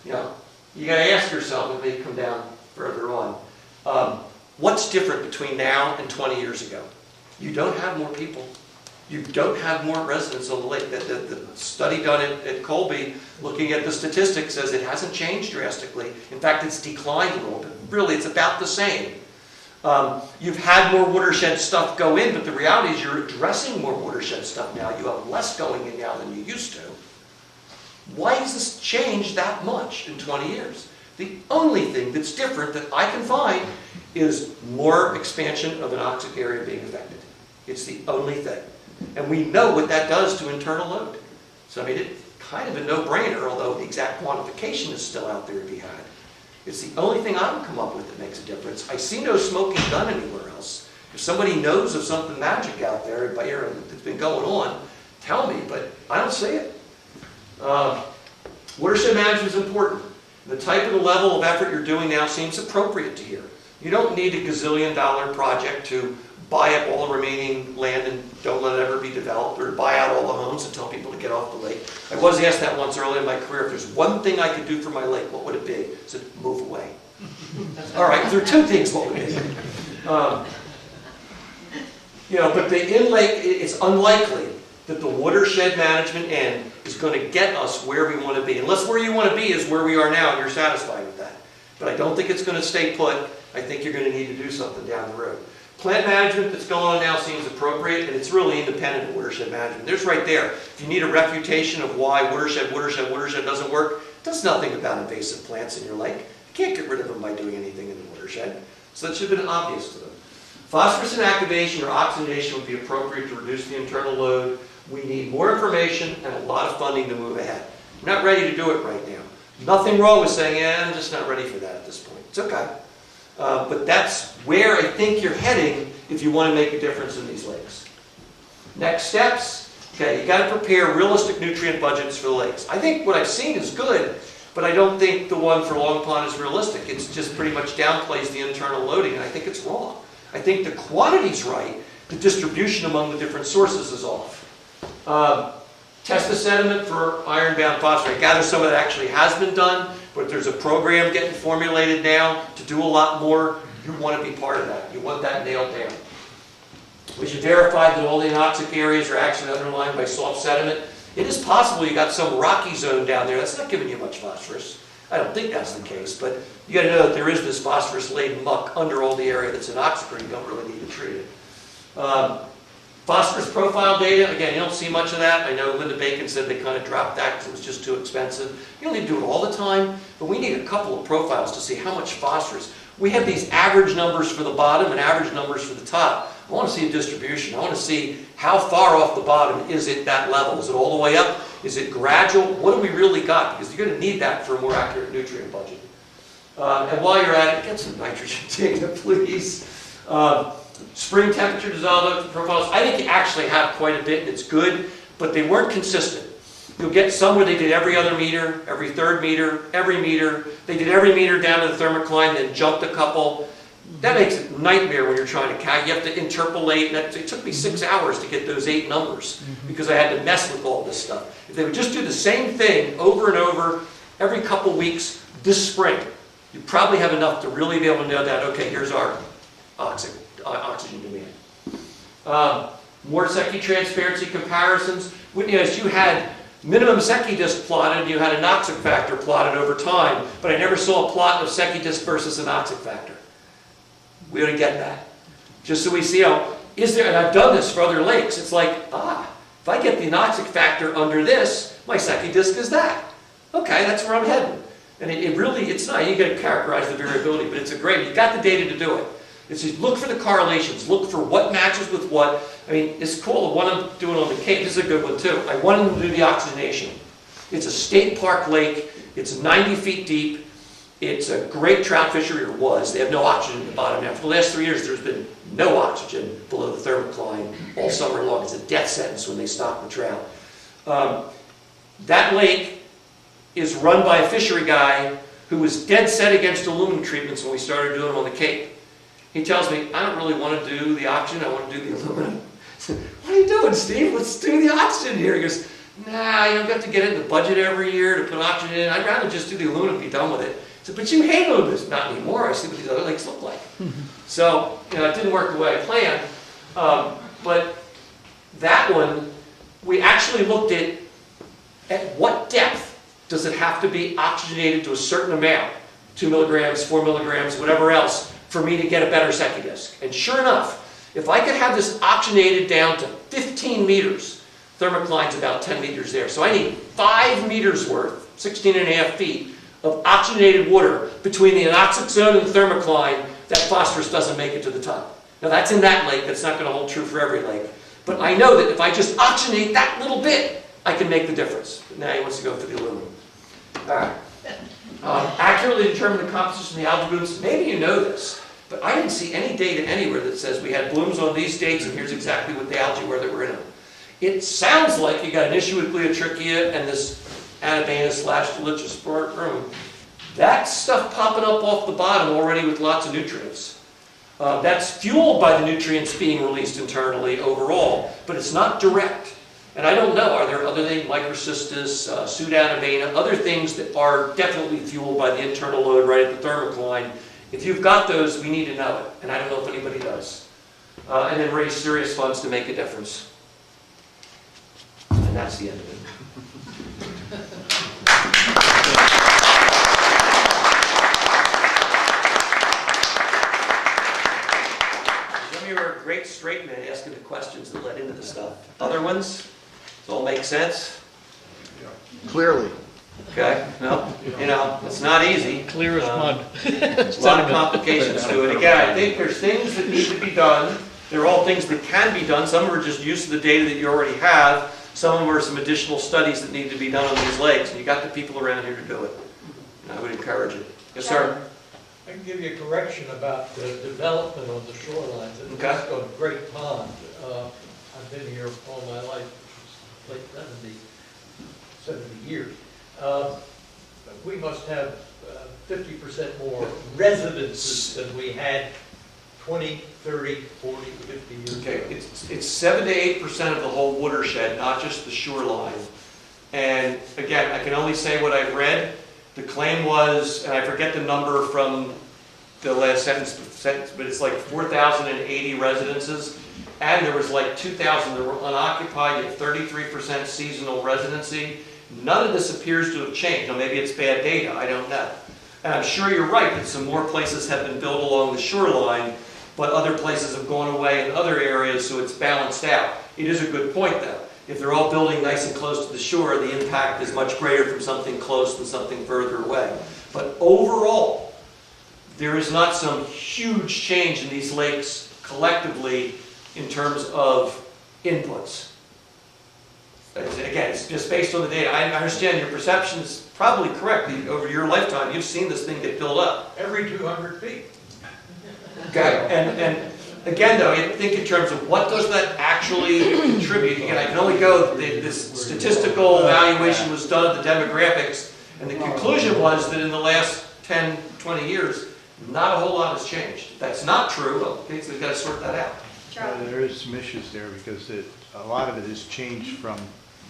You know, you got to ask yourself, and maybe come down further on, what's different between now and 20 years ago? You don't have more people. You don't have more residents on the lake. The study done at Colby, looking at the statistics, says it hasn't changed drastically. In fact, it's declined a little bit. Really, it's about the same. You've had more watershed stuff go in, but the reality is you're addressing more watershed stuff now. You have less going in now than you used to. Why has this changed that much in 20 years? The only thing that's different that I can find is more expansion of an anoxic area being affected. It's the only thing. And we know what that does to internal load. So, I mean, it's kind of a no-brainer, although the exact quantification is still out there to be had. It's the only thing I can come up with that makes a difference. I see no smoking gun anywhere else. If somebody knows of something magic out there that's been going on, tell me, but I don't see it. Watershed management is important. The type of the level of effort you're doing now seems appropriate to here. You don't need a gazillion-dollar project to buy up all the remaining land and don't let it ever be developed, or buy out all the homes and tell people to get off the lake. I was asked that once early in my career, if there's one thing I could do for my lake, what would it be? I said, move away. All right, there are two things, what would it be? But the in-lake, it's unlikely that the watershed management end is going to get us where we want to be. Unless where you want to be is where we are now and you're satisfied with that. But I don't think it's going to stay put. I think you're going to need to do something down the road. Plant management that's going on now seems appropriate, and it's really independent of watershed management. There's right there. If you need a refutation of why watershed doesn't work, it does nothing about invasive plants in your lake. You can't get rid of them by doing anything in the watershed. So that should have been obvious to them. Phosphorus inactivation or oxidation would be appropriate to reduce the internal load. We need more information and a lot of funding to move ahead. We're not ready to do it right now. Nothing wrong with saying, I'm just not ready for that at this point. It's okay. But that's where I think you're heading if you want to make a difference in these lakes. Next steps, okay, you got to prepare realistic nutrient budgets for the lakes. I think what I've seen is good, but I don't think the one for Long Pond is realistic. It's just pretty much downplays the internal loading, and I think it's wrong. I think the quantity's right, the distribution among the different sources is off. Test the sediment for iron-bound phosphorus. I gather some of that actually has been done, but there's a program getting formulated now to do a lot more. You want to be part of that. You want that nailed down. We should verify that all the anoxic areas are actually underlined by soft sediment. It is possible you got some rocky zone down there that's not giving you much phosphorus. I don't think that's the case, but you got to know that there is this phosphorus-laden muck under all the area that's anoxic, or you don't really need to treat it. Phosphorus profile data, again, you don't see much of that. I know Linda Bacon said they kind of dropped that because it was just too expensive. You don't need to do it all the time, but we need a couple of profiles to see how much phosphorus. We have these average numbers for the bottom and average numbers for the top. I want to see a distribution. I want to see how far off the bottom is it that level. Is it all the way up? Is it gradual? What do we really got? Because you're going to need that for a more accurate nutrient budget. And while you're at it, get some nitrogen data, please. Spring temperature dissolved profiles. I think you actually have quite a bit, and it's good, but they weren't consistent. You'll get some where they did every other meter, every third meter, every meter. They did every meter down to the thermocline, then jumped a couple. That makes it a nightmare when you're trying to count. You have to interpolate. It took me 6 hours to get those 8 numbers because I had to mess with all this stuff. If they would just do the same thing over and over every couple weeks this spring, you probably have enough to really be able to know that, okay, here's our oxygen demand. More Secchi transparency comparisons. Whitney, as you had minimum Secchi disk plotted, you had anoxic factor plotted over time, but I never saw a plot of Secchi disk versus anoxic factor. We ought to get that. Just so we see, is there, and I've done this for other lakes, it's like, if I get the anoxic factor under this, my Secchi disk is that. Okay, that's where I'm heading. And it's not, you got to characterize the variability, but it's you've got the data to do it. It's just look for the correlations, look for what matches with what. I mean, it's cool, the one I'm doing on the Cape, this is a good one too. I wanted them to do the oxygenation. It's a state park lake, it's 90 feet deep, it's a great trout fishery, or was. They have no oxygen at the bottom now. For the last 3 years, there's been no oxygen below the thermocline all summer long. It's a death sentence when they stop the trout. That lake is run by a fishery guy who was dead set against aluminum treatments when we started doing them on the Cape. He tells me, I don't really want to do the oxygen, I want to do the aluminum. I said, what are you doing, Steve? Let's do the oxygen here. He goes, nah, you don't have to get it in the budget every year to put oxygen in. I'd rather just do the aluminum and be done with it. I said, but you hate aluminum. Not anymore. I see what these other lakes look like. So, it didn't work the way I planned. But that one, we actually looked at what depth does it have to be oxygenated to a certain amount, 2 milligrams, 4 milligrams, whatever else, for me to get a better Secchi disk. And sure enough, if I could have this oxygenated down to 15 meters, thermocline's about 10 meters there. So I need 5 meters worth, 16 and a half feet, of oxygenated water between the anoxic zone and the thermocline. That phosphorus doesn't make it to the top. Now that's in that lake, that's not going to hold true for every lake. But I know that if I just oxygenate that little bit, I can make the difference. But now he wants to go for the aluminum. All right. Accurately determine the composition of the algae blooms. Maybe you know this, but I didn't see any data anywhere that says we had blooms on these dates and here's exactly what the algae were that were in them. It sounds like you got an issue with Gliotrichia and this Anabaena/Dolichospermum. That stuff popping up off the bottom already with lots of nutrients. That's fueled by the nutrients being released internally overall, but it's not direct. And I don't know, are there other things, Microcystis, Pseudoanabaena, other things that are definitely fueled by the internal load right at the thermocline? If you've got those, we need to know it. And I don't know if anybody does. And then raise serious funds to make a difference. And that's the end of it. Some of you are great straight men asking the questions that led into the stuff. Other ones? Does it all make sense? Clearly. Okay, well, it's not easy. Clear as mud. There's a lot of complications to it. Again, I think there's things that need to be done. They're all things that can be done. Some of them are just use of the data that you already have. Some of them are some additional studies that need to be done on these lakes. And you got the people around here to do it. And I would encourage it. Yes, sir? I can give you a correction about the development on the shorelines. It's Okay. just on Great Pond. I've been here all my life, which is late 70 years. We must have 50% more residences than we had 20, 30, 40, 50 years ago. Okay, it's 7 to 8% of the whole watershed, not just the shoreline. And again, I can only say what I've read. The claim was, and I forget the number from the last sentence, but it's like 4,080 residences. And there was like 2,000 that were unoccupied, you have 33% seasonal residency. None of this appears to have changed. Now, maybe it's bad data, I don't know. And I'm sure you're right that some more places have been built along the shoreline, but other places have gone away in other areas, so it's balanced out. It is a good point, though. If they're all building nice and close to the shore, the impact is much greater from something close than something further away. But overall, there is not some huge change in these lakes collectively in terms of inputs. Again, it's just based on the data. I understand your perception is probably correct. Over your lifetime, you've seen this thing get built up. Every 200 feet. Okay, and again, though, you think in terms of what does that actually contribute? Again, I can only go, this statistical evaluation was done of the demographics, and the conclusion was that in the last 10, 20 years, not a whole lot has changed. If that's not true, well, we've got to sort that out. There is some issues there because a lot of it has changed from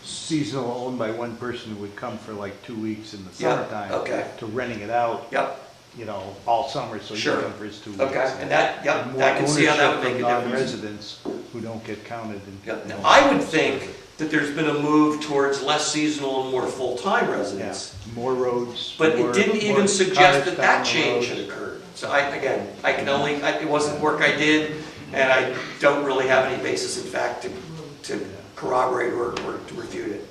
seasonal, owned by one person who would come for like 2 weeks in the Yeah, summertime okay. to renting it out, Yep, you know, all summer, so you Sure. can come for his 2 weeks. okay, and that, yep, More I can see how that would make a ownership from difference. non-residents who don't get counted. Yep. Now, I would think that there's been a move towards less seasonal and more full-time Yeah, residents. more roads. But it more- didn't more even suggest cars that down that the change roads. had occurred. So I can only, it wasn't work I did, and I don't really have any basis in fact to corroborate or to refute it.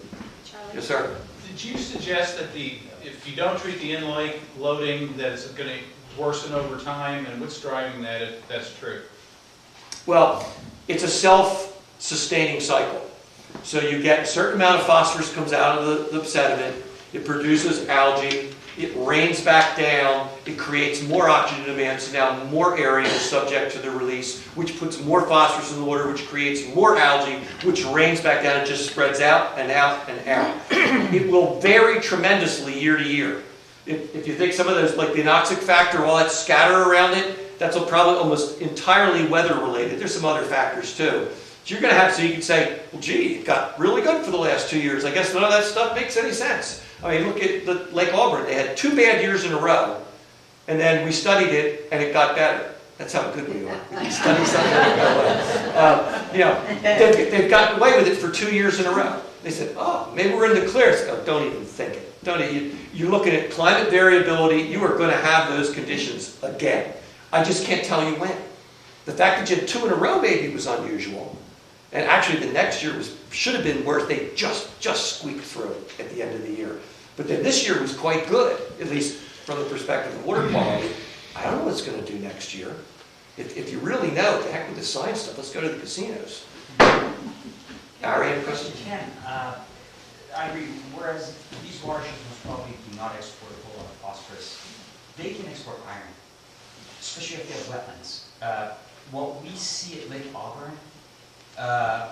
Charlie? Yes, sir. Did you suggest that if you don't treat the in-lake loading, that it's going to worsen over time, and what's driving that if that's true? Well, it's a self-sustaining cycle. So you get a certain amount of phosphorus comes out of the sediment, it produces algae, it rains back down, it creates more oxygen demand, so now more area is subject to the release, which puts more phosphorus in the water, which creates more algae, which rains back down and just spreads out and out and out. It will vary tremendously year to year. If you think some of those, like the anoxic factor, all that scatter around it, that's probably almost entirely weather related. There's some other factors too. So you're going to have, so you can say, well, gee, it got really good for the last 2 years. I guess none of that stuff makes any sense. I mean, look at the Lake Auburn. They had 2 bad years in a row, and then we studied it, and it got better. That's how good we are. We can study something and go away. You know, they've gotten away with it for 2 years in a row. They said, oh, maybe we're in the clear. It's like, oh, don't even think it. You're looking at climate variability. You are going to have those conditions again. I just can't tell you when. The fact that you had 2 in a row maybe was unusual. And actually the next year should have been worse. They just squeaked through at the end of the year. But then this year was quite good, at least from the perspective of water quality. I don't know what it's going to do next year. If you really know, the heck with the science stuff, let's go to the casinos. Ari, any question? Ken, I agree, whereas these watersheds most probably do not export a whole lot of phosphorus, they can export iron, especially if they have wetlands. What we see at Lake Auburn, the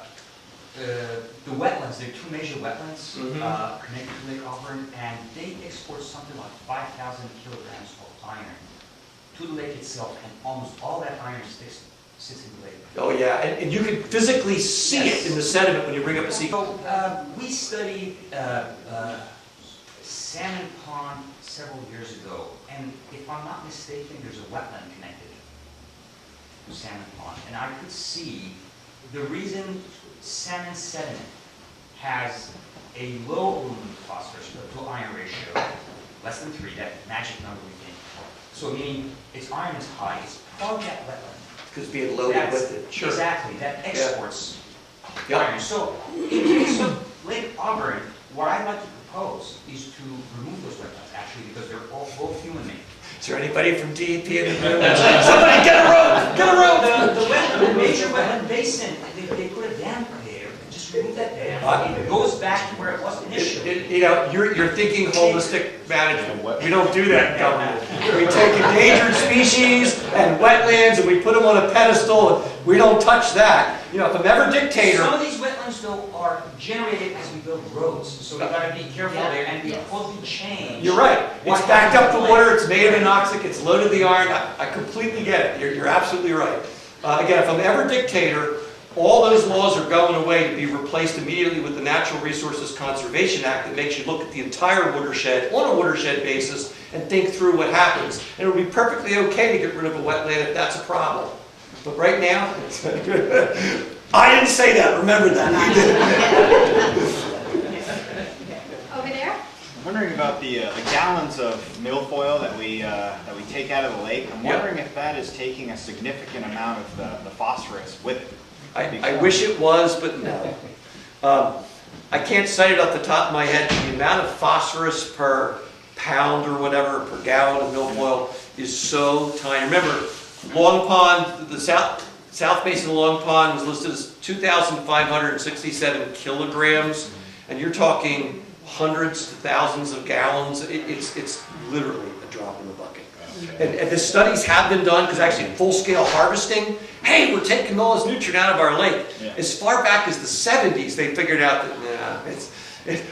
wetlands, there are 2 major wetlands connected to Lake Auburn, and they export something like 5,000 kilograms of iron to the lake itself, and almost all that iron sits in the lake. Oh yeah, and you can physically see it in the sediment when you bring up a sea. So we studied salmon pond several years ago, and if I'm not mistaken, there's a wetland connected to salmon pond, and I could see the reason salmon sediment has a low aluminum phosphorus to iron ratio, less than 3, that magic number we think. So meaning its iron is high, it's probably that wetland. Because being loaded with it. Sure. Exactly, that exports Yep. iron. So in case of Lake Auburn, what I'd like to propose is to remove those wetlands, actually, because they're all both human-made. Is there anybody from DEP in the room? Somebody get a rope! Get a rope! The major wetland basin, they put a dam there and just move that dam, it goes back to where it was initially. You know, you're thinking holistic management. We don't do that in government. We take endangered species and wetlands and we put them on a pedestal and we don't touch that. You know, if I'm ever dictator. Some of these wetlands though are generated as we build roads, so we gotta be careful Yeah. there, and because we change. You're right. It's backed up the water, it's made of anoxic, it's loaded the iron. I completely get it. You're absolutely right. Again, if I'm ever dictator, all those laws are going away to be replaced immediately with the Natural Resources Conservation Act that makes you look at the entire watershed on a watershed basis and think through what happens. And it would be perfectly okay to get rid of a wetland if that's a problem. But right now, I didn't say that, remember that. Over there? I'm wondering about the gallons of milfoil that we take out of the lake. I'm wondering if that is taking a significant amount of the phosphorus with it. I wish it was, but no. I can't cite it off the top of my head. The amount of phosphorus per pound or whatever, per gallon of milfoil is so tiny. Remember, Long Pond, the south basin of Long Pond was listed as 2,567 kilograms, and you're talking hundreds to thousands of gallons. It's literally a drop in the bucket. And the studies have been done, because actually full-scale harvesting, hey, we're taking all this nutrient out of our lake. Yeah. As far back as the 70s, they figured out that,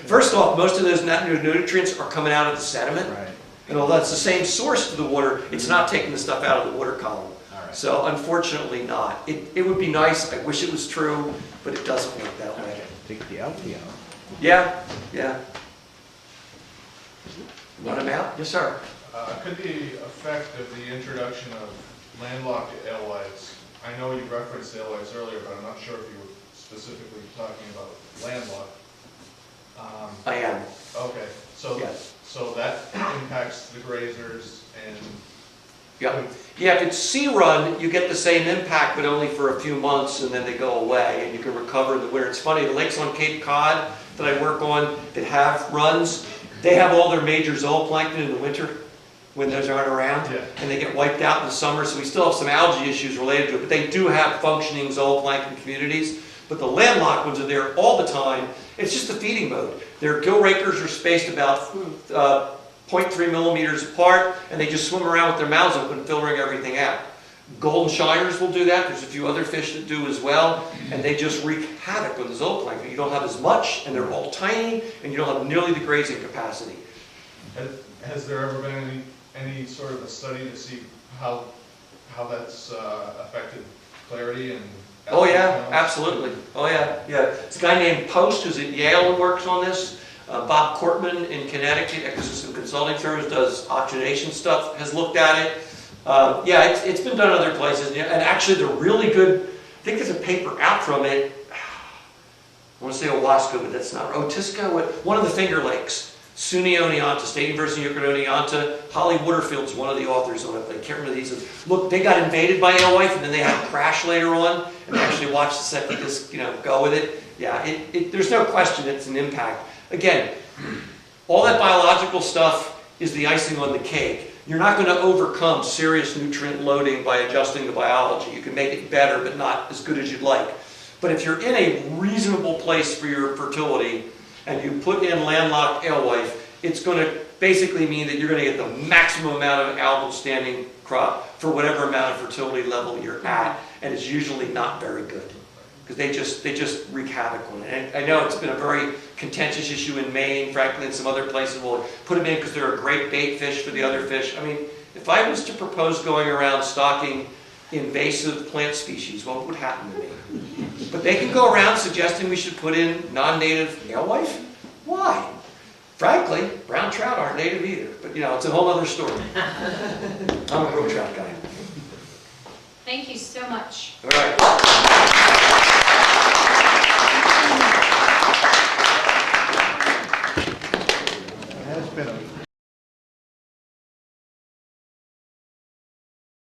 first off, most of those nutrients are coming out of the sediment. Right. And although it's the same source to the water, it's not taking the stuff out of the water column. All right. So unfortunately not. It would be nice, I wish it was true, but it doesn't work that way. Take the algae out. Yeah. Want them out? Yes, sir. Could the effect of the introduction of landlocked alewives, I know you referenced alewives earlier, but I'm not sure if you were specifically talking about landlocked. I am. Okay, so, Yes. so that impacts the grazers and. Yeah, if it's sea run, you get the same impact, but only for a few months, and then they go away, and you can recover in the winter. It's funny, the lakes on Cape Cod that I work on that have runs, they have all their major zooplankton in the winter when those aren't around, Yeah. and they get wiped out in the summer, so we still have some algae issues related to it, but they do have functioning zooplankton communities. But the landlocked ones are there all the time. It's just a feeding mode. Their gill rakers are spaced about 0.3 millimeters apart, and they just swim around with their mouths open, filtering everything out. Golden shiners will do that. There's a few other fish that do as well, and they just wreak havoc with the zooplankton. You don't have as much, and they're all tiny, and you don't have nearly the grazing capacity. Has there ever been any sort of a study to see how that's affected clarity and? Oh yeah, absolutely. Oh yeah. It's a guy named Post who's at Yale and works on this. Bob Cortman in Connecticut, Ecosystem Consulting Service, does oxygenation stuff, has looked at it. It's been done other places. And actually they're really good. I think there's a paper out from it. I want to say Owasco, but that's not right. Otisco, one of the Finger Lakes. SUNY Oneonta, State University of Oneonta. Holly Waterfield's one of the authors on it. I can't remember these. Look, they got invaded by alewife, and then they had a crash later on, and they actually watched the septic disc, go with it. Yeah, there's no question it's an impact. Again, all that biological stuff is the icing on the cake. You're not going to overcome serious nutrient loading by adjusting the biology. You can make it better, but not as good as you'd like. But if you're in a reasonable place for your fertility, and you put in landlocked alewife, it's going to basically mean that you're going to get the maximum amount of algal standing crop for whatever amount of fertility level you're at, and it's usually not very good because they just wreak havoc on it. And I know it's been a very contentious issue in Maine, frankly, and some other places will put them in because they're a great bait fish for the other fish. I mean, if I was to propose going around stocking invasive plant species, what would happen to me? But they can go around suggesting we should put in non-native alewife? Why? Frankly, brown trout aren't native either. But it's a whole other story. I'm a real trout guy. Thank you so much. All right.